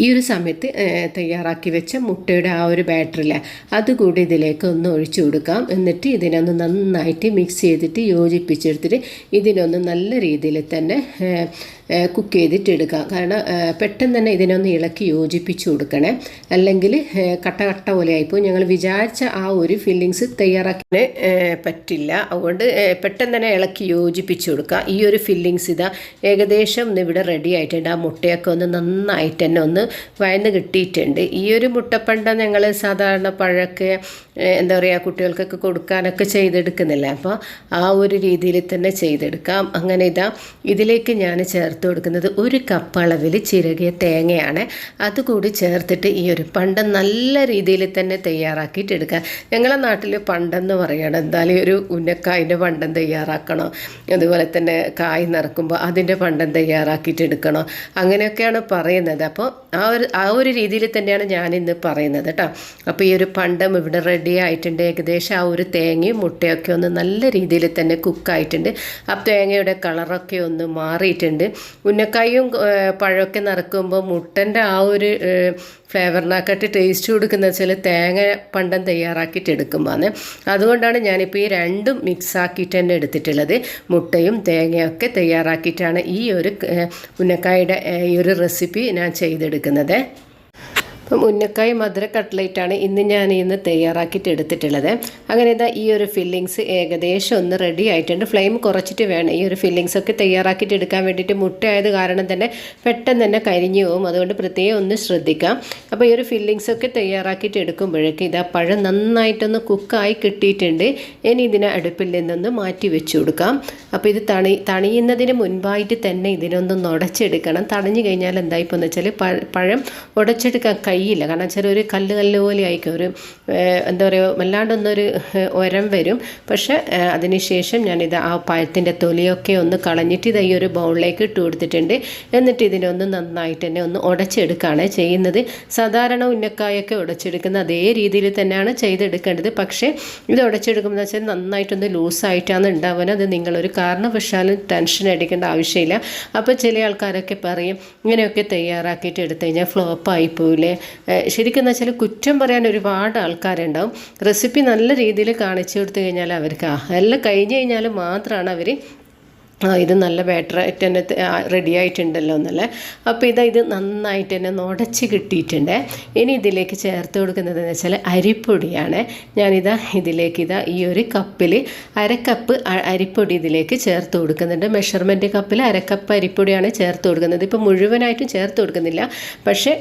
ഈ ഒരു സമയത്ത് തയ്യാറാക്കി വെച്ച മുട്ടയുടെ ആ ഒരു ബാറ്ററില്ല അതുകൂടി ഇതിലേക്ക് ഒന്ന് ഒഴിച്ചു കൊടുക്കാം. എന്നിട്ട് ഇതിനൊന്ന് നന്നായിട്ട് മിക്സ് ചെയ്തിട്ട് യോജിപ്പിച്ചെടുത്തിട്ട് ഇതിനൊന്ന് നല്ല രീതിയിൽ തന്നെ കുക്ക് ചെയ്തിട്ടെടുക്കാം. കാരണം പെട്ടെന്ന് തന്നെ ഇതിനൊന്ന് ഇളക്കി യോജിപ്പിച്ച് കൊടുക്കണേ, അല്ലെങ്കിൽ കട്ട കട്ട പോലെ ആയിപ്പോൾ ഞങ്ങൾ വിചാരിച്ച ആ ഒരു ഫില്ലിങ്സ് തയ്യാറാക്കാൻ പറ്റില്ല. അതുകൊണ്ട് പെട്ടെന്ന് തന്നെ ഇളക്കി യോജിപ്പിച്ച് കൊടുക്കുക. ഈ ഒരു ഫില്ലിങ്സ് ഇതാ ഏകദേശം ഒന്ന് ഇവിടെ റെഡി ആയിട്ടുണ്ട്. ആ മുട്ടയൊക്കെ ഒന്ന് നന്നായിട്ട് തന്നെ ഒന്ന് വഴന്ന് കിട്ടിയിട്ടുണ്ട്. ഈ ഒരു മുട്ടപ്പണ്ട ഞങ്ങൾ സാധാരണ പഴമൊക്കെ എന്താ പറയുക കുട്ടികൾക്കൊക്കെ കൊടുക്കാനൊക്കെ ചെയ്തെടുക്കുന്നില്ല. അപ്പോൾ ആ ഒരു രീതിയിൽ തന്നെ ചെയ്തെടുക്കാം. അങ്ങനെ ഇതാ ഇതിലേക്ക് ഞാൻ ചേർത്ത് കൊടുക്കുന്നത് 1 കപ്പ് അളവിൽ ചിരകിയ തേങ്ങയാണ്. അതുകൂടി ചേർത്തിട്ട് ഈ ഒരു പണ്ടം നല്ല രീതിയിൽ തന്നെ തയ്യാറാക്കിയിട്ട് എടുക്കാം. ഞങ്ങളുടെ നാട്ടിൽ പണ്ടെന്ന് പറയണം എന്തായാലും ഒരു ഉന്നക്കായൻ്റെ പണ്ടം തയ്യാറാക്കണോ, അതുപോലെ തന്നെ കായ് നിറക്കുമ്പോൾ അതിൻ്റെ പണ്ടം തയ്യാറാക്കിയിട്ട് എടുക്കണോ, അങ്ങനെയൊക്കെയാണ് പറയുന്നത്. അപ്പോൾ ആ ഒരു രീതിയിൽ തന്നെയാണ് ഞാനിന്ന് പറയുന്നത് കേട്ടോ. അപ്പോൾ ഈ ഒരു പണ്ടം ഇവിടെ റെഡി ആയിട്ടുണ്ട്. ഏകദേശം ആ ഒരു തേങ്ങയും മുട്ടയൊക്കെ ഒന്ന് നല്ല രീതിയിൽ തന്നെ കുക്കായിട്ടുണ്ട്. ആ തേങ്ങയുടെ കളറൊക്കെ ഒന്ന് മാറിയിട്ടുണ്ട്. ഉന്നക്കായും പഴമൊക്കെ നിറക്കുമ്പോൾ മുട്ടൻ്റെ ആ ഒരു ഫ്ലേവറിനെക്കാട്ടി ടേസ്റ്റ് കൊടുക്കുന്ന വെച്ചാൽ തേങ്ങ പണ്ടം തയ്യാറാക്കിയിട്ട് എടുക്കുമ്പോൾ അതുകൊണ്ടാണ് ഞാനിപ്പോൾ ഈ രണ്ടും മിക്സ് ആക്കിയിട്ട് തന്നെ എടുത്തിട്ടുള്ളത്. മുട്ടയും തേങ്ങയൊക്കെ തയ്യാറാക്കിയിട്ടാണ് ഈ ഒരു ഉന്നക്കായുടെ ഈ ഒരു റെസിപ്പി ഞാൻ ചെയ്തെടുക്കുന്നത്. അപ്പം ഉന്നക്കായ് മധുര കട്ട്ലേറ്റാണ് ഇന്ന് തയ്യാറാക്കിയിട്ട് എടുത്തിട്ടുള്ളത്. അങ്ങനെ ഇതാ ഈ ഒരു ഫില്ലിങ്സ് ഏകദേശം ഒന്ന് റെഡി ആയിട്ടുണ്ട്. ഫ്ലെയിം കുറച്ചിട്ട് വേണം ഈ ഒരു ഫില്ലിങ്സൊക്കെ തയ്യാറാക്കിയിട്ട് എടുക്കാൻ വേണ്ടിയിട്ട്. മുട്ടയായത് കാരണം തന്നെ പെട്ടെന്ന് തന്നെ കരിഞ്ഞു പോകും, അതുകൊണ്ട് പ്രത്യേകം ഒന്ന് ശ്രദ്ധിക്കാം. അപ്പോൾ ഈ ഒരു ഫില്ലിങ്സൊക്കെ തയ്യാറാക്കിയിട്ട് എടുക്കുമ്പോഴേക്ക് ഇതാ പഴം നന്നായിട്ടൊന്ന് കുക്കായി കിട്ടിയിട്ടുണ്ട്. ഇനി ഇതിനെ അടുപ്പിൽ നിന്നൊന്ന് മാറ്റി വെച്ച് കൊടുക്കാം. അപ്പോൾ ഇത് തണിയുന്നതിന് മുൻപായിട്ട് തന്നെ ഇതിനൊന്ന് ഉടച്ചെടുക്കണം. തണിഞ്ഞു കഴിഞ്ഞാൽ എന്തായിപ്പോന്ന് വെച്ചാൽ പഴം ഉടച്ചെടുക്കാൻ കഴിയില്ല. കാരണം വെച്ചാൽ ഒരു കല്ല് പോലെ ആയിരിക്കും, ഒരു എന്താ പറയുക, വല്ലാണ്ടൊന്നൊരു ഉരം വരും. പക്ഷേ അതിനുശേഷം ഞാനിത് ആ പഴത്തിൻ്റെ തൊലിയൊക്കെ ഒന്ന് കളഞ്ഞിട്ട് ഇത് ഈ ഒരു ബൗളിലേക്ക് ഇട്ട് കൊടുത്തിട്ടുണ്ട്. എന്നിട്ട് ഇതിനൊന്ന് നന്നായിട്ട് തന്നെ ഒന്ന് ഉടച്ചെടുക്കുകയാണ് ചെയ്യുന്നത്. സാധാരണ ഉന്നക്കായൊക്കെ ഉടച്ചെടുക്കുന്ന അതേ രീതിയിൽ തന്നെയാണ് ചെയ്തെടുക്കേണ്ടത്. പക്ഷേ ഇത് ഉടച്ചെടുക്കുമ്പോൾ വെച്ചാൽ നന്നായിട്ടൊന്ന് ലൂസായിട്ടാണ് ഉണ്ടാവുന്നത്. അത് നിങ്ങളൊരു കാരണവശാലും ടെൻഷൻ അടിക്കേണ്ട ആവശ്യമില്ല. അപ്പോൾ ചില ആൾക്കാരൊക്കെ പറയും ഇങ്ങനെയൊക്കെ തയ്യാറാക്കിയിട്ട് എടുത്തു കഴിഞ്ഞാൽ ഫ്ലോപ്പായി പോവില്ലേ. ശരിക്കും എന്ന് വെച്ചാൽ കുറ്റം പറയാൻ ഒരുപാട് ആൾക്കാരുണ്ടാവും. റെസിപ്പി നല്ല രീതിയിൽ കാണിച്ചു കൊടുത്തു കഴിഞ്ഞാൽ അവർക്ക് എല്ലാം കഴിഞ്ഞ് കഴിഞ്ഞാൽ മാത്രമാണ് അവർ ഇത് നല്ല ബാറ്ററായിട്ട് തന്നെ റെഡി ആയിട്ടുണ്ടല്ലോ എന്നല്ലേ. അപ്പോൾ ഇത് നന്നായിട്ട് തന്നെ നുടച്ച് കിട്ടിയിട്ടുണ്ട്. ഇനി ഇതിലേക്ക് ചേർത്ത് കൊടുക്കുന്നതെന്ന് വെച്ചാൽ അരിപ്പൊടിയാണ്. ഇതിലേക്ക് ഈ ഒരു കപ്പിൽ അരക്കപ്പ് അരിപ്പൊടി ഇതിലേക്ക് ചേർത്ത് കൊടുക്കുന്നുണ്ട്. മെഷർമെൻറ്റ് കപ്പിൽ അരക്കപ്പ് അരിപ്പൊടിയാണ് ചേർത്ത് കൊടുക്കുന്നത്. ഇപ്പോൾ മുഴുവനായിട്ടും ചേർത്ത് കൊടുക്കുന്നില്ല, പക്ഷേ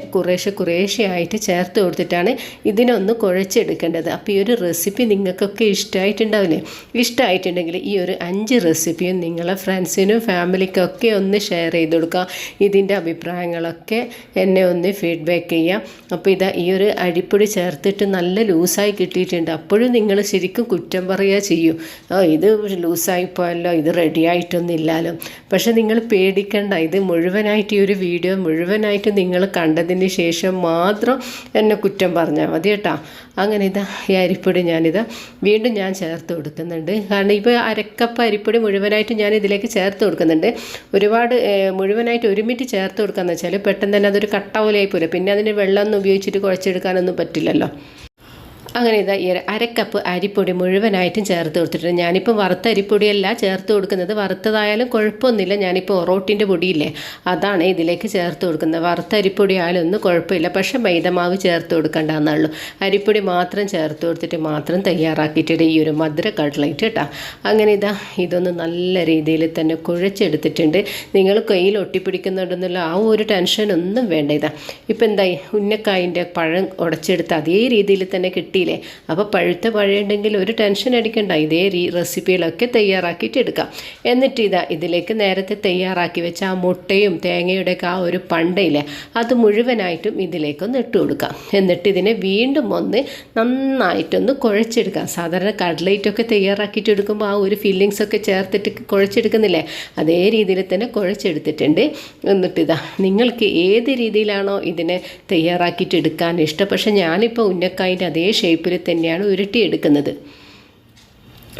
കുറേശ്ശെ ആയിട്ട് ചേർത്ത് കൊടുത്തിട്ടാണ് ഇതിനൊന്ന് കുഴച്ചെടുക്കേണ്ടത്. അപ്പോൾ ഈ ഒരു റെസിപ്പി നിങ്ങൾക്കൊക്കെ ഇഷ്ടമായിട്ടുണ്ടാവില്ലേ? ഇഷ്ടമായിട്ടുണ്ടെങ്കിൽ ഈ ഒരു 5 റെസിപ്പിയും നിങ്ങളെ ഫ്രണ്ട്സിനും ഫാമിലിക്കൊക്കെ ഒന്ന് ഷെയർ ചെയ്ത് കൊടുക്കുക. ഇതിൻ്റെ അഭിപ്രായങ്ങളൊക്കെ എന്നെ ഒന്ന് ഫീഡ്ബാക്ക് ചെയ്യാം. അപ്പോൾ ഈ ഒരു അരിപ്പൊടി ചേർത്തിട്ട് നല്ല ലൂസായി കിട്ടിയിട്ടുണ്ട്. അപ്പോഴും നിങ്ങൾ ശരിക്കും കുറ്റം പറയുക ചെയ്യും, ഇത് ലൂസായി പോയല്ലോ, ഇത് റെഡി ആയിട്ടൊന്നും ഇല്ലല്ലോ. പക്ഷെ നിങ്ങൾ പേടിക്കണ്ട, ഇത് മുഴുവനായിട്ട് ഈ ഒരു വീഡിയോ മുഴുവനായിട്ട് നിങ്ങൾ കണ്ടതിന് ശേഷം മാത്രം എന്നെ കുറ്റം പറഞ്ഞാൽ മതി കേട്ടോ. അങ്ങനെ ഈ അരിപ്പൊടി വീണ്ടും ഞാൻ ചേർത്ത് കൊടുക്കുന്നുണ്ട്. കാരണം ഇപ്പോൾ അരക്കപ്പ് അരിപ്പൊടി മുഴുവനായിട്ട് ഞാൻ ഇതിലേക്ക് ചേർത്ത് കൊടുക്കുന്നുണ്ട്. ഒരുപാട് മുഴുവനായിട്ട് ഒരുമിച്ച് ചേർത്ത് കൊടുക്കാന്ന് വെച്ചാൽ പെട്ടെന്ന് തന്നെ അതൊരു കട്ട പോലെയായി പോലും. പിന്നെ അതിന് വെള്ളമൊന്നും ഉപയോഗിച്ചിട്ട് കുഴച്ചെടുക്കാനൊന്നും പറ്റില്ലല്ലോ. അങ്ങനെ ഈ അരക്കപ്പ് അരിപ്പൊടി മുഴുവനായിട്ടും ചേർത്ത് കൊടുത്തിട്ടുണ്ട്. ഞാനിപ്പോൾ വറുത്ത അരിപ്പൊടിയല്ല ചേർത്ത് കൊടുക്കുന്നത്. വറുത്തതായാലും കുഴപ്പമൊന്നുമില്ല. ഞാനിപ്പോൾ ഒറോട്ടിൻ്റെ പൊടിയില്ലേ അതാണ് ഇതിലേക്ക് ചേർത്ത് കൊടുക്കുന്നത്. വറുത്ത അരിപ്പൊടി ആയാലും ഒന്നും കുഴപ്പമില്ല, പക്ഷേ മൈദമാവ് ചേർത്ത് കൊടുക്കേണ്ടെന്നുള്ളൂ. അരിപ്പൊടി മാത്രം ചേർത്ത് കൊടുത്തിട്ട് മാത്രം തയ്യാറാക്കിയിട്ടുണ്ട് ഈ ഒരു മധുര കട്ട്ലേറ്റ് കേട്ടോ. അങ്ങനെ ഇതൊന്ന് നല്ല രീതിയിൽ തന്നെ കുഴച്ചെടുത്തിട്ടുണ്ട്. നിങ്ങൾ കയ്യിൽ ഒട്ടിപ്പിടിക്കുന്നുണ്ടെന്നുള്ള ആ ഒരു ടെൻഷനൊന്നും വേണ്ട. ഇപ്പം എന്തായി, ഉന്നക്കായിൻ്റെ പഴം ഉടച്ചെടുത്ത് അതേ രീതിയിൽ തന്നെ കിട്ടി. അപ്പോൾ പഴുത്ത പഴമുണ്ടെങ്കിൽ ഒരു ടെൻഷൻ അടിക്കണ്ട. ഇതേ റെസിപ്പികളൊക്കെ തയ്യാറാക്കിയിട്ട് എടുക്കാം. എന്നിട്ട് ഇതിലേക്ക് നേരത്തെ തയ്യാറാക്കി വെച്ച ആ മുട്ടയും തേങ്ങയുടെ ആ ഒരു പണ്ടയില്ലേ അത് മുഴുവനായിട്ടും ഇതിലേക്കൊന്ന് ഇട്ട് കൊടുക്കാം. എന്നിട്ട് ഇതിനെ വീണ്ടും ഒന്ന് നന്നായിട്ടൊന്ന് കുഴച്ചെടുക്കാം. സാധാരണ കട്ട്ലേറ്റൊക്കെ തയ്യാറാക്കിയിട്ട് എടുക്കുമ്പോൾ ആ ഒരു ഫില്ലിങ്സ് ഒക്കെ ചേർത്തിട്ട് കുഴച്ചെടുക്കുന്നില്ലേ, അതേ രീതിയിൽ തന്നെ കുഴച്ചെടുത്തിട്ടുണ്ട്. എന്നിട്ട് നിങ്ങൾക്ക് ഏത് രീതിയിലാണോ ഇതിനെ തയ്യാറാക്കിയിട്ട് എടുക്കാൻ ഇഷ്ടം. പക്ഷേ ഞാനിപ്പോൾ ഉന്നക്കായിൻ്റെ അതേ ഷേപ്പിൽ തന്നെയാണ് ഉരുട്ടിയെടുക്കുന്നത്.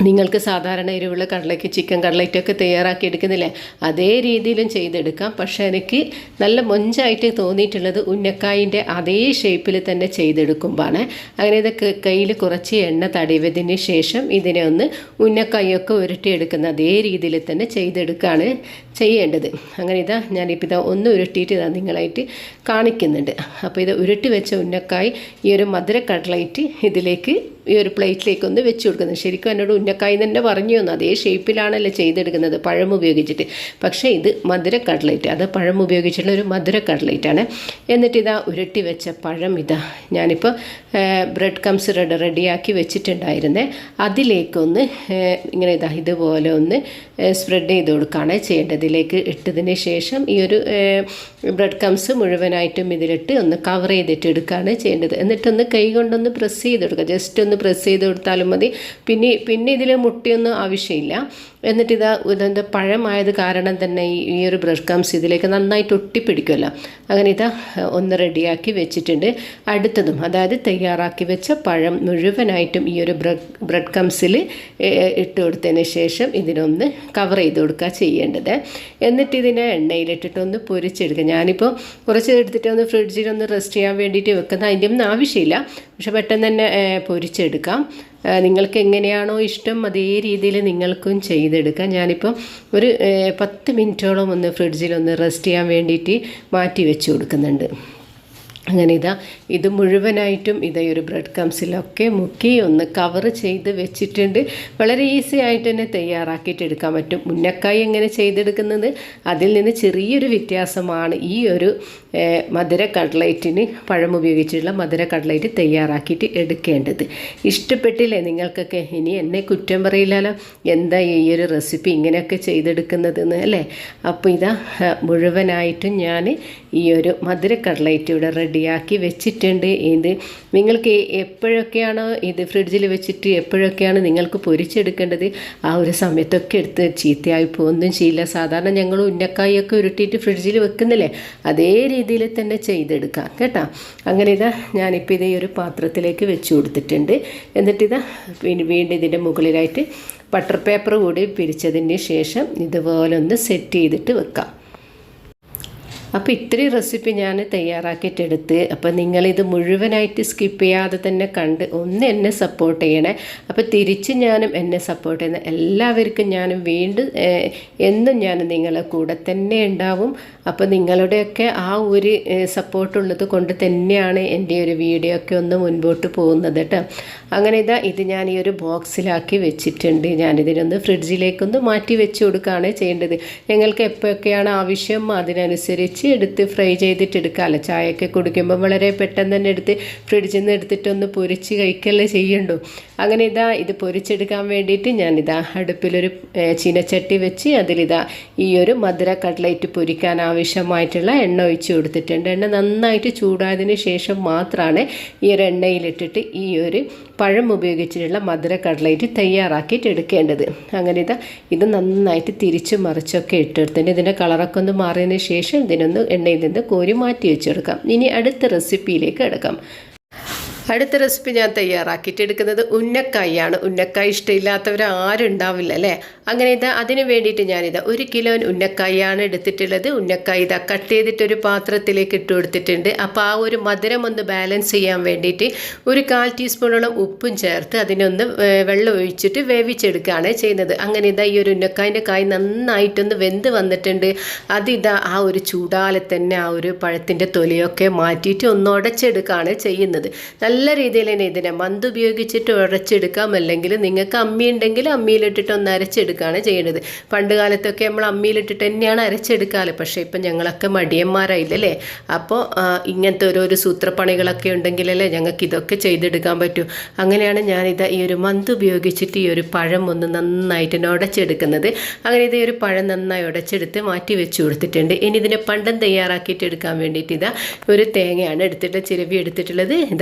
നിങ്ങൾക്ക് സാധാരണ എരിവുള്ള കട്ട്ലറ്റ് ചിക്കൻ കട്ട്ലറ്റൊക്കെ തയ്യാറാക്കി എടുക്കുന്നില്ലേ അതേ രീതിയിലും ചെയ്തെടുക്കാം. പക്ഷേ എനിക്ക് നല്ല മൊഞ്ചായിട്ട് തോന്നിയിട്ടുള്ളത് ഉന്നക്കായിൻ്റെ അതേ ഷേപ്പിൽ തന്നെ ചെയ്തെടുക്കുമ്പോഴാണ്. അങ്ങനെ കയ്യിൽ കുറച്ച് എണ്ണ തടവിയതിന് ശേഷം ഇതിനെ ഒന്ന് ഉന്നക്കായൊക്കെ ഉരുട്ടിയെടുക്കുന്ന അതേ രീതിയിൽ തന്നെ ചെയ്തെടുക്കുകയാണ് ചെയ്യേണ്ടത്. അങ്ങനെ ഞാനിപ്പോൾ ഒന്ന് ഉരുട്ടിയിട്ട് നിങ്ങളായിട്ട് കാണിക്കുന്നുണ്ട്. അപ്പോൾ ഉരുട്ടി വെച്ച ഉന്നക്കായ് ഈ ഒരു മധുര കട്ട്ലറ്റ് ഇതിലേക്ക് ഈ ഒരു പ്ലേറ്റിലേക്ക് ഒന്ന് വെച്ച് കൊടുക്കുന്നത്. ശരിക്കും എന്നോട് ഉന്നക്കായി തന്നെ പറഞ്ഞു തന്നു, അതേ ഷേപ്പിലാണല്ലോ ചെയ്തെടുക്കുന്നത് പഴം ഉപയോഗിച്ചിട്ട്. പക്ഷേ ഇത് മധുര കട്ട്ലേറ്റ്, അത് പഴം ഉപയോഗിച്ചിട്ടുള്ള ഒരു മധുര കട്ട്ലേറ്റാണ്. എന്നിട്ട് ഉരുട്ടി വെച്ച പഴം ഞാനിപ്പോൾ ബ്രെഡ് കംസ് റെഡിയാക്കി വെച്ചിട്ടുണ്ടായിരുന്നേ അതിലേക്കൊന്ന് ഇങ്ങനെ ഇതുപോലെ ഒന്ന് സ്പ്രെഡ് ചെയ്ത് കൊടുക്കുകയാണ് ചെയ്യേണ്ടത്. ഇതിലേക്ക് ഇട്ടതിന് ശേഷം ഈ ഒരു ബ്രെഡ് കംസ് മുഴുവനായിട്ടും ഇതിലിട്ട് ഒന്ന് കവർ ചെയ്തിട്ട് എടുക്കുകയാണ് ചെയ്യേണ്ടത്. എന്നിട്ടൊന്ന് കൈ കൊണ്ടൊന്ന് പ്രസ് ചെയ്ത് കൊടുക്കുക. ജസ്റ്റ് ഒന്ന് പ്രസ് ചെയ്ത് കൊടുത്താലും മതി. പിന്നെ ഇതിൽ മുട്ടയൊന്നും ആവശ്യമില്ല. എന്നിട്ട് ഇതിൻ്റെ പഴമായത് കാരണം തന്നെ ഈ ഒരു ബ്രെഡ് ക്രംസ് ഇതിലേക്ക് നന്നായിട്ട് ഒട്ടിപ്പിടിക്കുമല്ലോ. അങ്ങനെ ഒന്ന് റെഡിയാക്കി വെച്ചിട്ടുണ്ട്. അടുത്തതും അതായത് തയ്യാറാക്കി വെച്ച പഴം മുഴുവനായിട്ടും ഈ ഒരു ബ്രെഡ് ക്രംസിൽ ഇട്ട് കൊടുത്തതിന് ശേഷം ഇതിനൊന്ന് കവർ ചെയ്ത് കൊടുക്കുക ചെയ്യേണ്ടത്. എന്നിട്ട് ഇതിനെ എണ്ണയിലിട്ടിട്ടൊന്ന് പൊരിച്ചെടുക്കുക. ഞാനിപ്പോൾ കുറച്ച് എടുത്തിട്ട് ഒന്ന് ഫ്രിഡ്ജിലൊന്ന് റെസ്റ്റ് ചെയ്യാൻ വേണ്ടിയിട്ട് വെക്കുന്ന അതിൻ്റെ ഒന്നും ആവശ്യമില്ല, പക്ഷെ പെട്ടെന്ന് തന്നെ പൊരിച്ചെടുക്കാം. നിങ്ങൾക്ക് എങ്ങനെയാണോ ഇഷ്ടം അതേ രീതിയിൽ നിങ്ങൾക്കും ചെയ്തെടുക്കാം. ഞാനിപ്പോൾ ഒരു 10 മിനിറ്റോളം ഒന്ന് ഫ്രിഡ്ജിലൊന്ന് റെസ്റ്റ് ചെയ്യാൻ വേണ്ടിയിട്ട് മാറ്റി വെച്ച് കൊടുക്കുന്നുണ്ട്. അങ്ങനെ ഇത് മുഴുവനായിട്ടും ഒരു ബ്രെഡ് ക്രംസിലൊക്കെ മുക്കി ഒന്ന് കവർ ചെയ്ത് വെച്ചിട്ടുണ്ട്. വളരെ ഈസി ആയിട്ട് തന്നെ തയ്യാറാക്കിയിട്ട് എടുക്കാൻ പറ്റും. ഉന്നക്കായി എങ്ങനെ ചെയ്തെടുക്കുന്നത് അതിൽ നിന്ന് ചെറിയൊരു വ്യത്യാസമാണ് ഈ ഒരു മധുര കട്ട്ലൈറ്റിന് പഴം ഉപയോഗിച്ചുള്ള മധുര കട്ട്ലൈറ്റ് തയ്യാറാക്കിയിട്ട് എടുക്കേണ്ടത്. ഇഷ്ടപ്പെട്ടില്ലേ നിങ്ങൾക്കൊക്കെ? ഇനി എന്നെ കുറ്റം പറയില്ലല്ലോ, എന്താ ഈ ഒരു റെസിപ്പി ഇങ്ങനെയൊക്കെ ചെയ്തെടുക്കുന്നതെന്ന് അല്ലേ. അപ്പോൾ മുഴുവനായിട്ടും ഞാൻ ഈ ഒരു മധുര കട്ട്ലൈറ്റ് ഇവിടെ റെഡിയാക്കി വെച്ചിട്ടുണ്ട്. ഇത് നിങ്ങൾക്ക് എപ്പോഴൊക്കെയാണോ ഇത് ഫ്രിഡ്ജിൽ വെച്ചിട്ട് എപ്പോഴൊക്കെയാണ് നിങ്ങൾക്ക് പൊരിച്ചെടുക്കേണ്ടത് ആ ഒരു സമയത്തൊക്കെ എടുത്ത് ചീത്തയായി പോകുന്നതും ചെയ്യില്ല. സാധാരണ ഞങ്ങൾ ഉന്നക്കായൊക്കെ ഉരുട്ടിയിട്ട് ഫ്രിഡ്ജിൽ വെക്കുന്നില്ലേ, അതേ രീതിയിൽ തന്നെ ചെയ്തെടുക്കാം കേട്ടോ. അങ്ങനെ ഞാനിപ്പോൾ ഈ ഒരു പാത്രത്തിലേക്ക് വെച്ച് കൊടുത്തിട്ടുണ്ട്. എന്നിട്ട് വീണ്ടും ഇതിൻ്റെ മുകളിലായിട്ട് ബട്ടർ പേപ്പർ കൂടി പിരിച്ചതിന് ശേഷം ഇതുപോലെ ഒന്ന് സെറ്റ് ചെയ്തിട്ട് വെക്കാം. അപ്പോൾ ഇത്രയും റെസിപ്പി ഞാൻ തയ്യാറാക്കിയിട്ടെടുത്ത്, അപ്പോൾ നിങ്ങളിത് മുഴുവനായിട്ട് സ്കിപ്പ് ചെയ്യാതെ തന്നെ കണ്ട് ഒന്ന് എന്നെ സപ്പോർട്ട് ചെയ്യണേ. അപ്പോൾ തിരിച്ച് ഞാനും എന്നെ സപ്പോർട്ട് ചെയ്യുന്ന എല്ലാവർക്കും ഞാനും വീണ്ടും എന്നും ഞാൻ നിങ്ങളെ കൂടെ തന്നെ ഉണ്ടാവും. അപ്പോൾ നിങ്ങളുടെയൊക്കെ ആ ഒരു സപ്പോർട്ടുള്ളത് കൊണ്ട് തന്നെയാണ് എൻ്റെ ഒരു വീഡിയോ ഒക്കെ ഒന്ന് മുൻപോട്ട് പോകുന്നത് കേട്ടോ. അങ്ങനെ ഇത് ഞാൻ ഈ ഒരു ബോക്സിലാക്കി വെച്ചിട്ടുണ്ട്. ഞാനിതിനൊന്ന് ഫ്രിഡ്ജിലേക്കൊന്ന് മാറ്റി വെച്ച് കൊടുക്കുകയാണ് ചെയ്യേണ്ടത്. ഞങ്ങൾക്ക് എപ്പോഴൊക്കെയാണ് ആവശ്യം അതിനനുസരിച്ച് എടുത്ത് ഫ്രൈ ചെയ്തിട്ട് എടുക്കാമല്ലോ. ചായയൊക്കെ കുടിക്കുമ്പോൾ വളരെ പെട്ടെന്ന് തന്നെ എടുത്ത് ഫ്രിഡ്ജിൽ നിന്ന് എടുത്തിട്ടൊന്ന് പൊരിച്ച് കഴിക്കല്ലേ ചെയ്യണ്ടോ. അങ്ങനെ ഇത് പൊരിച്ചെടുക്കാൻ വേണ്ടിയിട്ട് ഞാനിതാ അടുപ്പിലൊരു ചീനച്ചട്ടി വെച്ച് അതിലിതാ ഈ ഒരു മധുര കട്ട്ലൈറ്റ് പൊരിക്കാൻ ആവശ്യമായിട്ടുള്ള എണ്ണ ഒഴിച്ച് കൊടുത്തിട്ടുണ്ട്. എണ്ണ നന്നായിട്ട് ചൂടായതിന് ശേഷം മാത്രമാണ് ഈ ഒരു എണ്ണയിലിട്ടിട്ട് ഈ ഒരു പഴം ഉപയോഗിച്ചിട്ടുള്ള മധുര കട്ട്ലൈറ്റ് തയ്യാറാക്കിയിട്ട് എടുക്കേണ്ടത്. അങ്ങനെ ഇത് നന്നായിട്ട് തിരിച്ച് മറിച്ചൊക്കെ ഇട്ടെടുത്തിട്ട് ഇതിൻ്റെ കളറൊക്കെ ഒന്ന് മാറിയതിന് ശേഷം ഇതിനൊന്ന് എണ്ണയിൽ നിന്ന് കോരി മാറ്റി വെച്ചെടുക്കാം. ഇനി അടുത്ത റെസിപ്പിയിലേക്ക് എടുക്കാം. അടുത്ത റെസിപ്പി ഞാൻ തയ്യാറാക്കിയിട്ട് എടുക്കുന്നത് ഉന്നക്കായാണ്. ഉന്നക്കായ ഇഷ്ടമില്ലാത്തവർ ആരും ഉണ്ടാവില്ല അല്ലേ. അങ്ങനെ അതിന് വേണ്ടിയിട്ട് ഞാനിത് 1 കിലോ ഉന്നക്കായാണ് എടുത്തിട്ടുള്ളത്. ഉന്നക്കായ കട്ട് ചെയ്തിട്ടൊരു പാത്രത്തിലേക്ക് ഇട്ട് കൊടുത്തിട്ടുണ്ട്. അപ്പോൾ ആ ഒരു മധുരം ഒന്ന് ബാലൻസ് ചെയ്യാൻ വേണ്ടിയിട്ട് ഒരു 1/4 ടീസ്പൂണോളം ഉപ്പും ചേർത്ത് അതിനൊന്ന് വെള്ളം ഒഴിച്ചിട്ട് വേവിച്ചെടുക്കുകയാണ് ചെയ്യുന്നത്. അങ്ങനെ ഈ ഒരു ഉന്നക്കായൻ്റെ കായ് നന്നായിട്ടൊന്ന് വെന്ത് വന്നിട്ടുണ്ട്. ആ ഒരു ചൂടാലെ തന്നെ ആ ഒരു പഴത്തിൻ്റെ തൊലിയൊക്കെ മാറ്റിയിട്ട് ഒന്ന് ഉടച്ചെടുക്കുകയാണ് ചെയ്യുന്നത്. നല്ല രീതിയിൽ തന്നെ ഇതിനെ മന്ത് ഉപയോഗിച്ചിട്ട് ഉടച്ചെടുക്കാം, അല്ലെങ്കിൽ നിങ്ങൾക്ക് അമ്മി ഉണ്ടെങ്കിൽ അമ്മിയിലിട്ടിട്ട് ഒന്ന് അരച്ചെടുക്കുകയാണ് ചെയ്യുന്നത്. പണ്ട് കാലത്തൊക്കെ നമ്മൾ അമ്മിയിലിട്ടിട്ട് തന്നെയാണ് അരച്ചെടുക്കാറ്. പക്ഷേ ഇപ്പം ഞങ്ങളൊക്കെ മടിയന്മാരായില്ലല്ലേ. അപ്പോൾ ഇങ്ങനത്തെ ഓരോരോ സൂത്രപ്പണികളൊക്കെ ഉണ്ടെങ്കിലല്ലേ ഞങ്ങൾക്ക് ഇതൊക്കെ ചെയ്തെടുക്കാൻ പറ്റൂ. അങ്ങനെയാണ് ഞാനിത് ഈ ഒരു മന്ത് ഉപയോഗിച്ചിട്ട് ഈ ഒരു പഴം ഒന്ന് നന്നായിട്ട് ഉടച്ചെടുക്കുന്നത്. അങ്ങനെ ഈ ഒരു പഴം നന്നായി ഉടച്ചെടുത്ത് മാറ്റി വെച്ച് കൊടുത്തിട്ടുണ്ട്. ഇനി ഇതിനെ പണ്ടം തയ്യാറാക്കിയിട്ട് എടുക്കാൻ വേണ്ടിയിട്ട് ഒരു തേങ്ങയാണ് ചിരവി എടുത്തിട്ടുള്ളത്.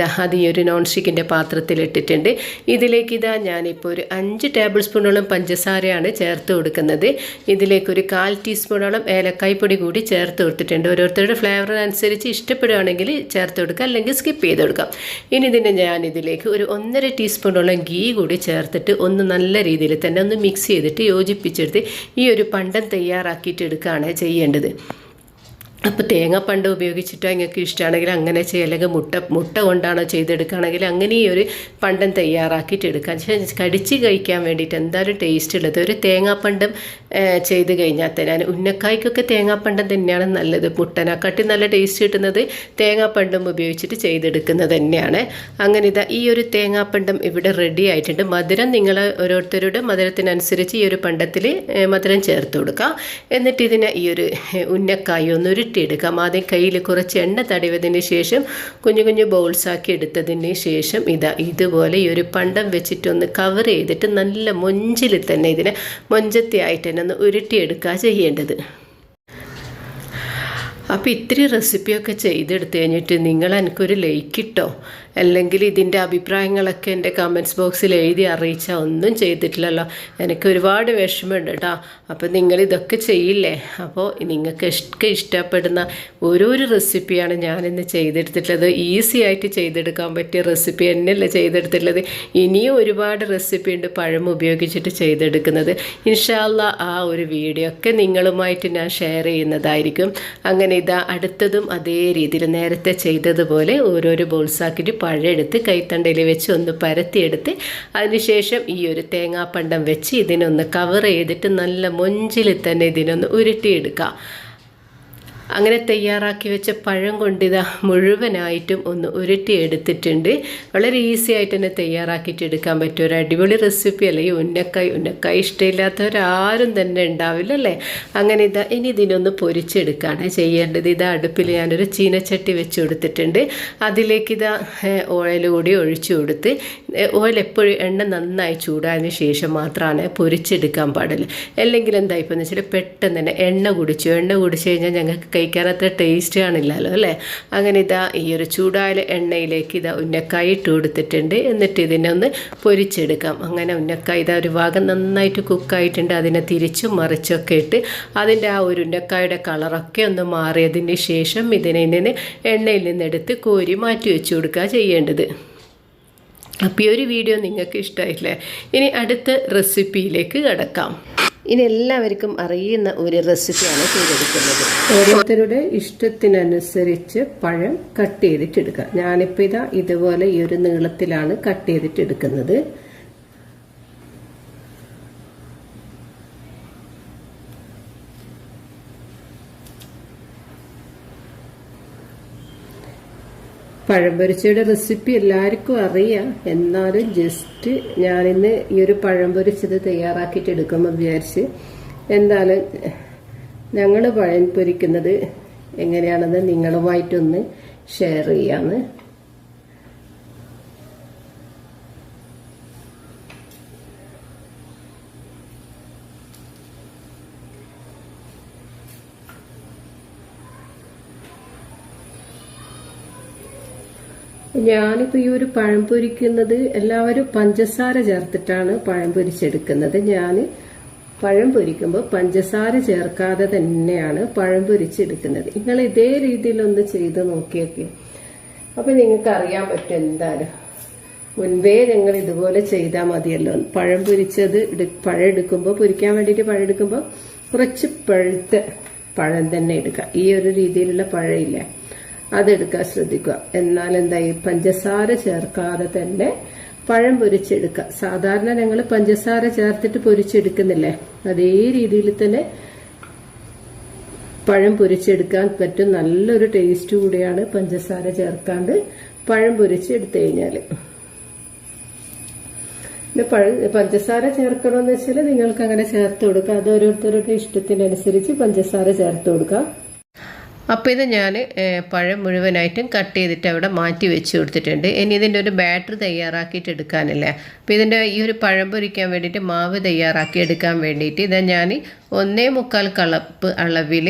അത് ഈ ഒരു നോൺ സ്റ്റിക്കിൻ്റെ പാത്രത്തിലിട്ടിട്ടുണ്ട്. ഇതിലേക്ക് ഞാനിപ്പോൾ ഒരു 5 ടേബിൾ സ്പൂണോളം പഞ്ചസാരയാണ് ചേർത്ത് കൊടുക്കുന്നത്. ഇതിലേക്ക് ഒരു 1/4 ടീസ്പൂണോളം ഏലക്കായ്പ്പൊടി കൂടി ചേർത്ത് കൊടുത്തിട്ടുണ്ട്. ഓരോരുത്തരുടെ ഫ്ലേവറിനനുസരിച്ച് ഇഷ്ടപ്പെടുകയാണെങ്കിൽ ചേർത്ത് കൊടുക്കുക, അല്ലെങ്കിൽ സ്കിപ്പ് ചെയ്ത് കൊടുക്കാം. ഇനി ഞാനിതിലേക്ക് ഒരു 1.5 ടീസ്പൂണോളം ഗീ കൂടി ചേർത്തിട്ട് ഒന്ന് നല്ല രീതിയിൽ തന്നെ ഒന്ന് മിക്സ് ചെയ്തിട്ട് യോജിപ്പിച്ചെടുത്ത് ഈ ഒരു പണ്ടം തയ്യാറാക്കിയിട്ട് എടുക്കുകയാണ് ചെയ്യേണ്ടത്. അപ്പോൾ തേങ്ങാപ്പണ്ടം ഉപയോഗിച്ചിട്ടോ നിങ്ങൾക്ക് ഇഷ്ടമാണെങ്കിൽ അങ്ങനെ ചെയ്യുക, അല്ലെങ്കിൽ മുട്ട കൊണ്ടാണോ ചെയ്തെടുക്കുകയാണെങ്കിൽ അങ്ങനെ ഈ ഒരു പണ്ടം തയ്യാറാക്കിയിട്ട് എടുക്കാം. കടിച്ച് കഴിക്കാൻ വേണ്ടിയിട്ട് എന്തായാലും ടേസ്റ്റ് ഉള്ളത് ഒരു തേങ്ങാപ്പണ്ടം ചെയ്ത് കഴിഞ്ഞാൽ തന്നെ. ഉന്നക്കായ്ക്കൊക്കെ തേങ്ങാപ്പണ്ടം തന്നെയാണ് നല്ലത്. മുട്ടനെക്കാട്ടി നല്ല ടേസ്റ്റ് കിട്ടുന്നത് തേങ്ങാപ്പണ്ടം ഉപയോഗിച്ചിട്ട് ചെയ്തെടുക്കുന്നത് തന്നെയാണ്. അങ്ങനെ ഈ ഒരു തേങ്ങാപ്പണ്ടം ഇവിടെ റെഡി ആയിട്ടുണ്ട്. മധുരം നിങ്ങൾ ഓരോരുത്തരുടെ മധുരത്തിനനുസരിച്ച് ഈ ഒരു പണ്ടത്തിൽ മധുരം ചേർത്ത് കൊടുക്കുക. എന്നിട്ട് ഇതിനെ ഈ ഒരു ഉന്നക്കായ ഒന്ന് എടുക്കാം. ആദ്യം കയ്യിൽ കുറച്ച് എണ്ണ തടവിയതിന് ശേഷം കുഞ്ഞു കുഞ്ഞു ബൗൾസാക്കി എടുത്തതിന് ശേഷം ഇതുപോലെ ഈ ഒരു പണ്ടം വെച്ചിട്ടൊന്ന് കവർ ചെയ്തിട്ട് നല്ല മൊഞ്ചിൽ തന്നെ ഇതിനെ മൊഞ്ചത്തി ആയിട്ട് തന്നെ ഒന്ന് ഉരുട്ടിയെടുക്കുക ചെയ്യേണ്ടത്. അപ്പോൾ ഇത്തിരി റെസിപ്പിയൊക്കെ ചെയ്തെടുത്ത് കഴിഞ്ഞിട്ട് നിങ്ങൾ എനിക്കൊരു ലൈക്ക് ഇട്ടോ, അല്ലെങ്കിൽ ഇതിൻ്റെ അഭിപ്രായങ്ങളൊക്കെ എൻ്റെ കമൻറ്റ്സ് ബോക്സിൽ എഴുതി അറിയിച്ചാൽ ഒന്നും ചെയ്തിട്ടില്ലല്ലോ. എനിക്ക് ഒരുപാട് വിഷമമുണ്ട് കേട്ടോ. അപ്പോൾ നിങ്ങളിതൊക്കെ ചെയ്യില്ലേ? അപ്പോൾ നിങ്ങൾക്ക് ഇഷ്ടപ്പെടുന്ന ഓരോരോ റെസിപ്പിയാണ് ഞാനിന്ന് ചെയ്തെടുത്തിട്ടുള്ളത്. ഈസി ആയിട്ട് ചെയ്തെടുക്കാൻ പറ്റിയ റെസിപ്പി തന്നെയല്ല ചെയ്തെടുത്തിട്ടുള്ളത്. ഇനിയും ഒരുപാട് റെസിപ്പി ഉണ്ട് പഴം ഉപയോഗിച്ചിട്ട് ചെയ്തെടുക്കുന്നത്. ഇൻഷാ അല്ലാ ആ ഒരു വീഡിയോ ഒക്കെ നിങ്ങളുമായിട്ട് ഞാൻ ഷെയർ ചെയ്യുന്നതായിരിക്കും. അങ്ങനെ ഇതാ അടുത്തതും അതേ രീതിയിൽ നേരത്തെ ചെയ്തതുപോലെ ഓരോരോ ബോൾസാക്കിയിട്ട് പഴം എടുത്ത് കൈത്തണ്ടയിൽ വെച്ച് ഒന്ന് പരത്തിയെടുത്ത് അതിനുശേഷം ഈ ഒരു തേങ്ങാപ്പണ്ടം വെച്ച് ഇതിനൊന്ന് കവർ ചെയ്തിട്ട് നല്ല മൊഞ്ചിൽ തന്നെ ഇതിനൊന്ന് ഉരുട്ടിയെടുക്കുക. അങ്ങനെ തയ്യാറാക്കി വെച്ച പഴം കൊണ്ടിതാ മുഴുവനായിട്ടും ഒന്ന് ഉരുട്ടിയെടുത്തിട്ടുണ്ട്. വളരെ ഈസി ആയിട്ട് തന്നെ തയ്യാറാക്കിയിട്ട് എടുക്കാൻ പറ്റും. ഒരു അടിപൊളി റെസിപ്പി അല്ലേ ഈ ഉന്നക്കായ് ഇഷ്ടമില്ലാത്തവരാരും തന്നെ ഉണ്ടാവില്ല അല്ലേ? അങ്ങനെ ഇതാ ഇനി ഇതിനൊന്ന് പൊരിച്ചെടുക്കുകയാണ് ചെയ്യേണ്ടത്. ഇതാ അടുപ്പിൽ ഞാനൊരു ചീനച്ചട്ടി വെച്ച് കൊടുത്തിട്ടുണ്ട്. അതിലേക്ക് ഇതാ ഓയിൽ കൂടി ഒഴിച്ചു കൊടുത്ത്, ഓയിൽ എപ്പോഴും എണ്ണ നന്നായി ചൂടായതിന് ശേഷം മാത്രമാണ് പൊരിച്ചെടുക്കാൻ പാടില്ല. അല്ലെങ്കിൽ എന്തായിപ്പോന്ന് വെച്ചാൽ പെട്ടെന്ന് തന്നെ എണ്ണ കുടിച്ചു കഴിഞ്ഞാൽ ഞങ്ങൾക്ക് കഴിക്കാൻ അത്ര ടേസ്റ്റ് കാണില്ലല്ലോ അല്ലേ? അങ്ങനെ ഇതാ ഈ ഒരു ചൂടായ എണ്ണയിലേക്ക് ഇതാ ഉന്നക്കായ ഇട്ട് കൊടുത്തിട്ടുണ്ട്. എന്നിട്ട് ഇതിനെ ഒന്ന് പൊരിച്ചെടുക്കാം. അങ്ങനെ ഉന്നക്കായ ഇതാ ഒരു ഭാഗം നന്നായിട്ട് കുക്കായിട്ടുണ്ട്. അതിനെ തിരിച്ചും മറിച്ചൊക്കെ ഇട്ട് അതിൻ്റെ ആ ഒരു ഉന്നക്കായുടെ കളറൊക്കെ ഒന്ന് മാറിയതിന് ശേഷം ഇതിനെ എണ്ണയിൽ നിന്നെടുത്ത് കോരി മാറ്റി വെച്ച് കൊടുക്കുക ചെയ്യേണ്ടത്. അപ്പോൾ ഈ ഒരു വീഡിയോ നിങ്ങൾക്ക് ഇഷ്ടമായില്ലേ? ഇനി അടുത്ത റെസിപ്പിയിലേക്ക് കടക്കാം. ഇനി എല്ലാവർക്കും അറിയുന്ന ഒരു റെസിപ്പിയാണ് ചെയ്തെടുക്കുന്നത്. ഓരോരുത്തരുടെ ഇഷ്ടത്തിനനുസരിച്ച് പഴം കട്ട് ചെയ്തിട്ടെടുക്കുക. ഞാനിപ്പോൾ ഇതാ ഇതുപോലെ ഈ ഒരു നീളത്തിലാണ് കട്ട് ചെയ്തിട്ടെടുക്കുന്നത്. പഴം പൊരിച്ചയുടെ റെസിപ്പി എല്ലാവർക്കും അറിയാം. എന്നാലും ജസ്റ്റ് ഞാനിന്ന് ഈ ഒരു പഴം പൊരിച്ചത് തയ്യാറാക്കിയിട്ട് എടുക്കുമ്പോൾ വിചാരിച്ച് എന്തായാലും ഞങ്ങൾ പഴം പൊരിക്കുന്നത് എങ്ങനെയാണെന്ന് നിങ്ങളുമായിട്ടൊന്ന് ഷെയർ ചെയ്യാമെന്ന്. ഞാനിപ്പോൾ ഈ ഒരു പഴം പൊരിക്കുന്നത് എല്ലാവരും പഞ്ചസാര ചേർത്തിട്ടാണ് പഴം പൊരിച്ചെടുക്കുന്നത്. ഞാൻ പഴം പൊരിക്കുമ്പോൾ പഞ്ചസാര ചേർക്കാതെ തന്നെയാണ് പഴം പൊരിച്ചെടുക്കുന്നത്. നിങ്ങൾ ഇതേ രീതിയിലൊന്ന് ചെയ്ത് നോക്കിയൊക്കെ അപ്പോൾ നിങ്ങൾക്ക് അറിയാൻ പറ്റും. എന്തായാലും മുൻപേ നിങ്ങൾ ഇതുപോലെ ചെയ്താൽ മതിയല്ലോ. പഴം പൊരിച്ചത് പഴം എടുക്കുമ്പോൾ പൊരിക്കാൻ വേണ്ടിയിട്ട് പഴം എടുക്കുമ്പോൾ കുറച്ച് പഴുത്ത പഴം തന്നെ എടുക്കുക. ഈ ഒരു രീതിയിലുള്ള പഴമില്ല അതെടുക്കാൻ ശ്രദ്ധിക്കുക. എന്നാൽ എന്തായി പഞ്ചസാര ചേർക്കാതെ തന്നെ പഴം പൊരിച്ചെടുക്കുക. സാധാരണ ഞങ്ങൾ പഞ്ചസാര ചേർത്തിട്ട് പൊരിച്ചെടുക്കുന്നില്ലേ, അതേ രീതിയിൽ തന്നെ പഴം പൊരിച്ചെടുക്കാൻ പറ്റും. നല്ലൊരു ടേസ്റ്റ് കൂടിയാണ് പഞ്ചസാര ചേർക്കാണ്ട് പഴം പൊരിച്ചെടുത്തു കഴിഞ്ഞാൽ. പിന്നെ പഞ്ചസാര ചേർക്കണമെന്ന് വെച്ചാൽ നിങ്ങൾക്ക് അങ്ങനെ ചേർത്ത് കൊടുക്കുക. അത് ഓരോരുത്തരുടെ ഇഷ്ടത്തിനനുസരിച്ച് പഞ്ചസാര ചേർത്ത് കൊടുക്കുക. അപ്പോൾ ഇത് ഞാൻ പഴം മുഴുവനായിട്ടും കട്ട് ചെയ്തിട്ട് അവിടെ മാറ്റി വെച്ച് കൊടുത്തിട്ടുണ്ട്. ഇനി ഇതിൻ്റെ ഒരു ബാറ്റർ തയ്യാറാക്കിയിട്ട് എടുക്കാനല്ലേ. അപ്പോൾ ഇതിൻ്റെ ഈ ഒരു പഴം പൊരിക്കാൻ വേണ്ടിയിട്ട് മാവ് തയ്യാറാക്കി എടുക്കാൻ വേണ്ടിയിട്ട് ഇതാ ഞാൻ 1.25 കപ്പ് അളവിൽ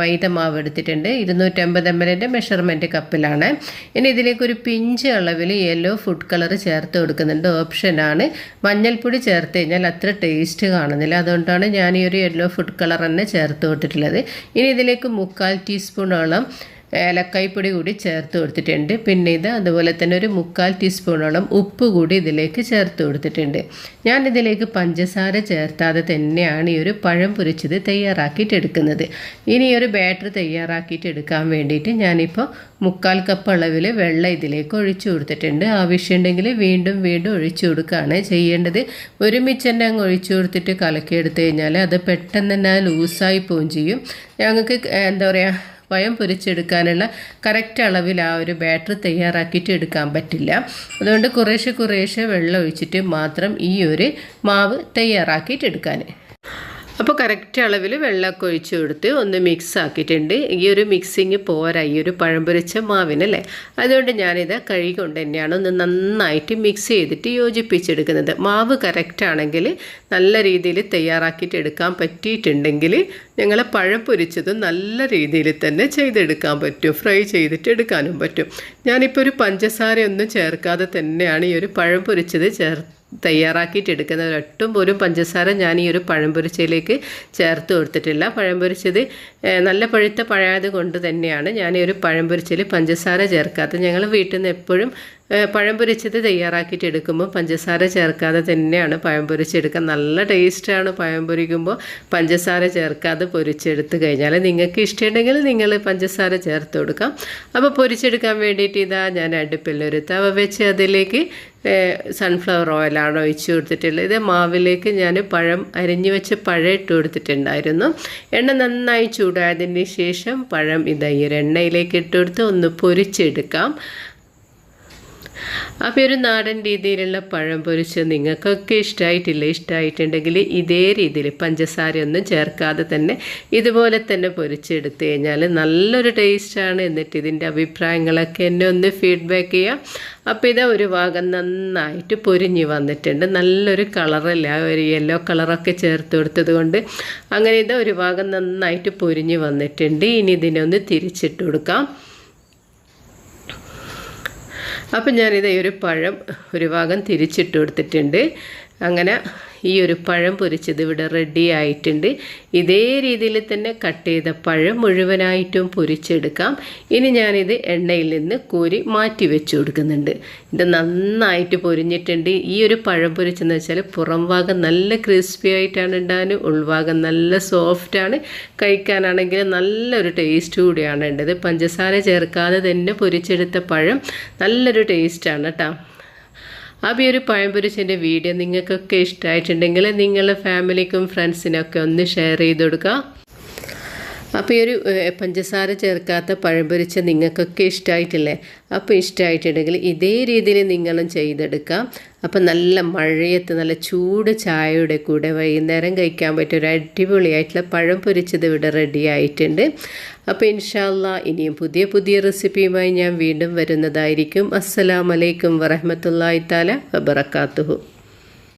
മൈദ മാവ് എടുത്തിട്ടുണ്ട്. 250 ml മെഷർമെൻറ്റ് കപ്പിലാണ്. ഇനി ഇതിലേക്ക് ഒരു പിഞ്ച് അളവിൽ യെല്ലോ ഫുഡ് കളർ ചേർത്ത് കൊടുക്കുന്നുണ്ട്. ഓപ്ഷനാണ്. മഞ്ഞൾപ്പൊടി ചേർത്ത് കഴിഞ്ഞാൽ അത്ര ടേസ്റ്റ് കാണുന്നില്ല. അതുകൊണ്ടാണ് ഞാൻ ഈ ഒരു യെല്ലോ ഫുഡ് കളർ തന്നെ ചേർത്ത് കൊടുത്തിട്ടുള്ളത്. ഇനി ഇതിലേക്ക് 3/4 ടീസ്പൂണോളം ഏലക്കായ്പ്പൊടി കൂടി ചേർത്ത് കൊടുത്തിട്ടുണ്ട്. പിന്നെ ഇത് അതുപോലെ തന്നെ ഒരു 3/4 ടീസ്പൂണോളം ഉപ്പ് കൂടി ഇതിലേക്ക് ചേർത്ത് കൊടുത്തിട്ടുണ്ട്. ഞാനിതിലേക്ക് പഞ്ചസാര ചേർത്താതെ തന്നെയാണ് ഈ ഒരു പഴം പൊരിച്ചത് തയ്യാറാക്കിയിട്ട് എടുക്കുന്നത്. ഇനി ഒരു ബാറ്റർ തയ്യാറാക്കിയിട്ട് എടുക്കാൻ വേണ്ടിയിട്ട് ഞാനിപ്പോൾ 3/4 കപ്പ് അളവിൽ വെള്ളം ഇതിലേക്ക് ഒഴിച്ചു കൊടുത്തിട്ടുണ്ട്. ആവശ്യമുണ്ടെങ്കിൽ വീണ്ടും ഒഴിച്ചു കൊടുക്കുകയാണ് ചെയ്യേണ്ടത്. ഒരുമിച്ച് തന്നെ അങ്ങ് ഒഴിച്ചു കൊടുത്തിട്ട് കലക്കിയെടുത്ത് കഴിഞ്ഞാൽ അത് പെട്ടെന്ന് തന്നെ ലൂസായി പോവുകയും ചെയ്യും. ഞങ്ങൾക്ക് എന്താ പറയുക പഴം പൊരിച്ചെടുക്കാനുള്ള കറക്റ്റ് അളവിൽ ആ ഒരു ബാറ്റർ തയ്യാറാക്കിയിട്ട് എടുക്കാൻ പറ്റില്ല. അതുകൊണ്ട് കുറേശ്ശെ വെള്ളം ഒഴിച്ചിട്ട് മാത്രം ഈ ഒരു മാവ് തയ്യാറാക്കിയിട്ട് എടുക്കാൻ. അപ്പോൾ കറക്റ്റ് അളവിൽ വെള്ളമൊക്കെ ഒഴിച്ച് കൊടുത്ത് ഒന്ന് മിക്സ് ആക്കിയിട്ടുണ്ട്. ഈ ഒരു മിക്സിങ് പോരാ ഈ ഒരു പഴം പൊരിച്ച മാവിനല്ലേ. അതുകൊണ്ട് ഞാനിത് കൈ കൊണ്ട് തന്നെയാണ് ഒന്ന് നന്നായിട്ട് മിക്സ് ചെയ്തിട്ട് യോജിപ്പിച്ചെടുക്കുന്നത്. മാവ് കറക്റ്റ് ആണെങ്കിൽ നല്ല രീതിയിൽ തയ്യാറാക്കിയിട്ട് എടുക്കാൻ പറ്റിയിട്ടുണ്ടെങ്കിൽ ഞങ്ങളെ പഴം പൊരിച്ചതും നല്ല രീതിയിൽ തന്നെ ചെയ്തെടുക്കാൻ പറ്റും. ഫ്രൈ ചെയ്തിട്ട് എടുക്കാനും പറ്റും. ഞാനിപ്പോൾ ഒരു പഞ്ചസാരയൊന്നും ചേർക്കാതെ തന്നെയാണ് ഈ ഒരു പഴം പൊരിച്ചത് തയ്യാറാക്കിയിട്ട് എടുക്കുന്നത്. ഒട്ടും പോലും പഞ്ചസാര ഞാൻ ഈ ഒരു പഴം പൊരിച്ചതിലേക്ക് ചേർത്ത് കൊടുത്തിട്ടില്ല. പഴം പൊരിച്ചത് നല്ല പഴുത്ത പഴയത് കൊണ്ട് തന്നെയാണ് ഞാൻ ഈ ഒരു പഴം പൊരിച്ചതിൽ പഞ്ചസാര ചേർക്കാത്തത്. ഞങ്ങൾ വീട്ടിൽ നിന്ന് എപ്പോഴും പഴം പൊരിച്ചത് തയ്യാറാക്കിയിട്ട് എടുക്കുമ്പോൾ പഞ്ചസാര ചേർക്കാതെ തന്നെയാണ് പഴം പൊരിച്ചെടുക്കാൻ. നല്ല ടേസ്റ്റാണ് പഴം പൊരിക്കുമ്പോൾ പഞ്ചസാര ചേർക്കാതെ പൊരിച്ചെടുത്ത് കഴിഞ്ഞാൽ. നിങ്ങൾക്ക് ഇഷ്ടമുണ്ടെങ്കിൽ നിങ്ങൾ പഞ്ചസാര ചേർത്ത് കൊടുക്കാം. അപ്പോൾ പൊരിച്ചെടുക്കാൻ വേണ്ടിയിട്ട് ഇതാ ഞാൻ അടുപ്പിലൊരു തവ വെച്ച് അതിലേക്ക് സൺഫ്ലവർ ഓയിലാണ് ഒഴിച്ച് കൊടുത്തിട്ടുള്ളത്. ഇത് മാവിലേക്ക് ഞാൻ അരിഞ്ഞു വെച്ച പഴം ഇട്ട് കൊടുത്തിട്ടുണ്ടായിരുന്നു. എണ്ണ നന്നായി ചൂടായതിന് ശേഷം പഴം ഇതാ ഈ ഒരു എണ്ണയിലേക്ക് ഇട്ട് കൊടുത്ത് ഒന്ന് പൊരിച്ചെടുക്കാം. അപ്പോൾ ഒരു നാടൻ രീതിയിലുള്ള പഴം പൊരിച്ച് നിങ്ങൾക്കൊക്കെ ഇഷ്ടമായിട്ടുണ്ടെങ്കിൽ ഇതേ രീതിയിൽ പഞ്ചസാരയൊന്നും ചേർക്കാതെ തന്നെ ഇതുപോലെ തന്നെ പൊരിച്ചെടുത്ത് കഴിഞ്ഞാൽ നല്ലൊരു ടേസ്റ്റാണ്. എന്നിട്ട് ഇതിൻ്റെ അഭിപ്രായങ്ങളൊക്കെ എന്നെ ഒന്ന് ഫീഡ്ബാക്ക് ചെയ്യാം. അപ്പോൾ ഇത് ഒരു ഭാഗം നന്നായിട്ട് പൊരിഞ്ഞ് വന്നിട്ടുണ്ട്. നല്ലൊരു കളറല്ല, ഒരു യെല്ലോ കളറൊക്കെ ചേർത്ത് കൊടുത്തത് കൊണ്ട് അങ്ങനെ ഇത് ഒരു ഭാഗം നന്നായിട്ട് പൊരിഞ്ഞ് വന്നിട്ടുണ്ട്. ഇനി ഇതിനൊന്ന് തിരിച്ചിട്ട് കൊടുക്കാം. അപ്പം ഞാനിത് ഈ ഒരു പഴം ഒരു ഭാഗം തിരിച്ചിട്ട് കൊടുത്തിട്ടുണ്ട്. അങ്ങനെ ഈ ഒരു പഴം പൊരിച്ചത് ഇവിടെ റെഡി ആയിട്ടുണ്ട്. ഇതേ രീതിയിൽ തന്നെ കട്ട് ചെയ്ത പഴം മുഴുവനായിട്ടും പൊരിച്ചെടുക്കാം. ഇനി ഞാനിത് എണ്ണയിൽ നിന്ന് കോരി മാറ്റി വെച്ച് കൊടുക്കുന്നുണ്ട്. ഇത് നന്നായിട്ട് പൊരിഞ്ഞിട്ടുണ്ട്. ഈ ഒരു പഴം പൊരിച്ചെന്ന് വെച്ചാൽ പുറം ഭാഗം നല്ല ക്രിസ്പി ആയിട്ടാണ് ഉണ്ടാകുന്നത്, ഉൾഭാഗം നല്ല സോഫ്റ്റാണ്. കഴിക്കാനാണെങ്കിൽ നല്ലൊരു ടേസ്റ്റ് കൂടിയാണ് ഉണ്ടത്. പഞ്ചസാര ചേർക്കാതെ തന്നെ പൊരിച്ചെടുത്ത പഴം നല്ലൊരു ടേസ്റ്റാണ് കേട്ടോ. അപ്പോൾ ഈ ഒരു പഴം പൊരിച്ചതിൻ്റെ വീഡിയോ നിങ്ങൾക്കൊക്കെ ഇഷ്ടമായിട്ടുണ്ടെങ്കിൽ നിങ്ങളുടെ ഫാമിലിക്കും ഫ്രണ്ട്സിനൊക്കെ ഒന്ന് ഷെയർ ചെയ്ത് കൊടുക്കുക. അപ്പോൾ ഈ ഒരു പഞ്ചസാര ചേർക്കാത്ത പഴം പൊരിച്ച നിങ്ങൾക്കൊക്കെ ഇഷ്ടമായിട്ടില്ലേ? അപ്പോൾ ഇഷ്ടമായിട്ടുണ്ടെങ്കിൽ ഇതേ രീതിയിൽ നിങ്ങളും ചെയ്തെടുക്കാം. അപ്പോൾ നല്ല മഴയത്ത് നല്ല ചൂട് ചായയുടെ കൂടെ വൈകുന്നേരം കഴിക്കാൻ പറ്റിയ ഒരു അടിപൊളിയായിട്ടുള്ള പഴം പൊരിച്ചത് ഇവിടെ റെഡി ആയിട്ടുണ്ട്. അപ്പോൾ ഇൻഷാ അല്ലാഹ് ഇനിയും പുതിയ റെസിപ്പിയുമായി ഞാൻ വീണ്ടും വരുന്നതായിരിക്കും. അസ്സലാമു അലൈക്കും വറഹ്മത്തുള്ളാഹി തആല വബറകാതുഹു.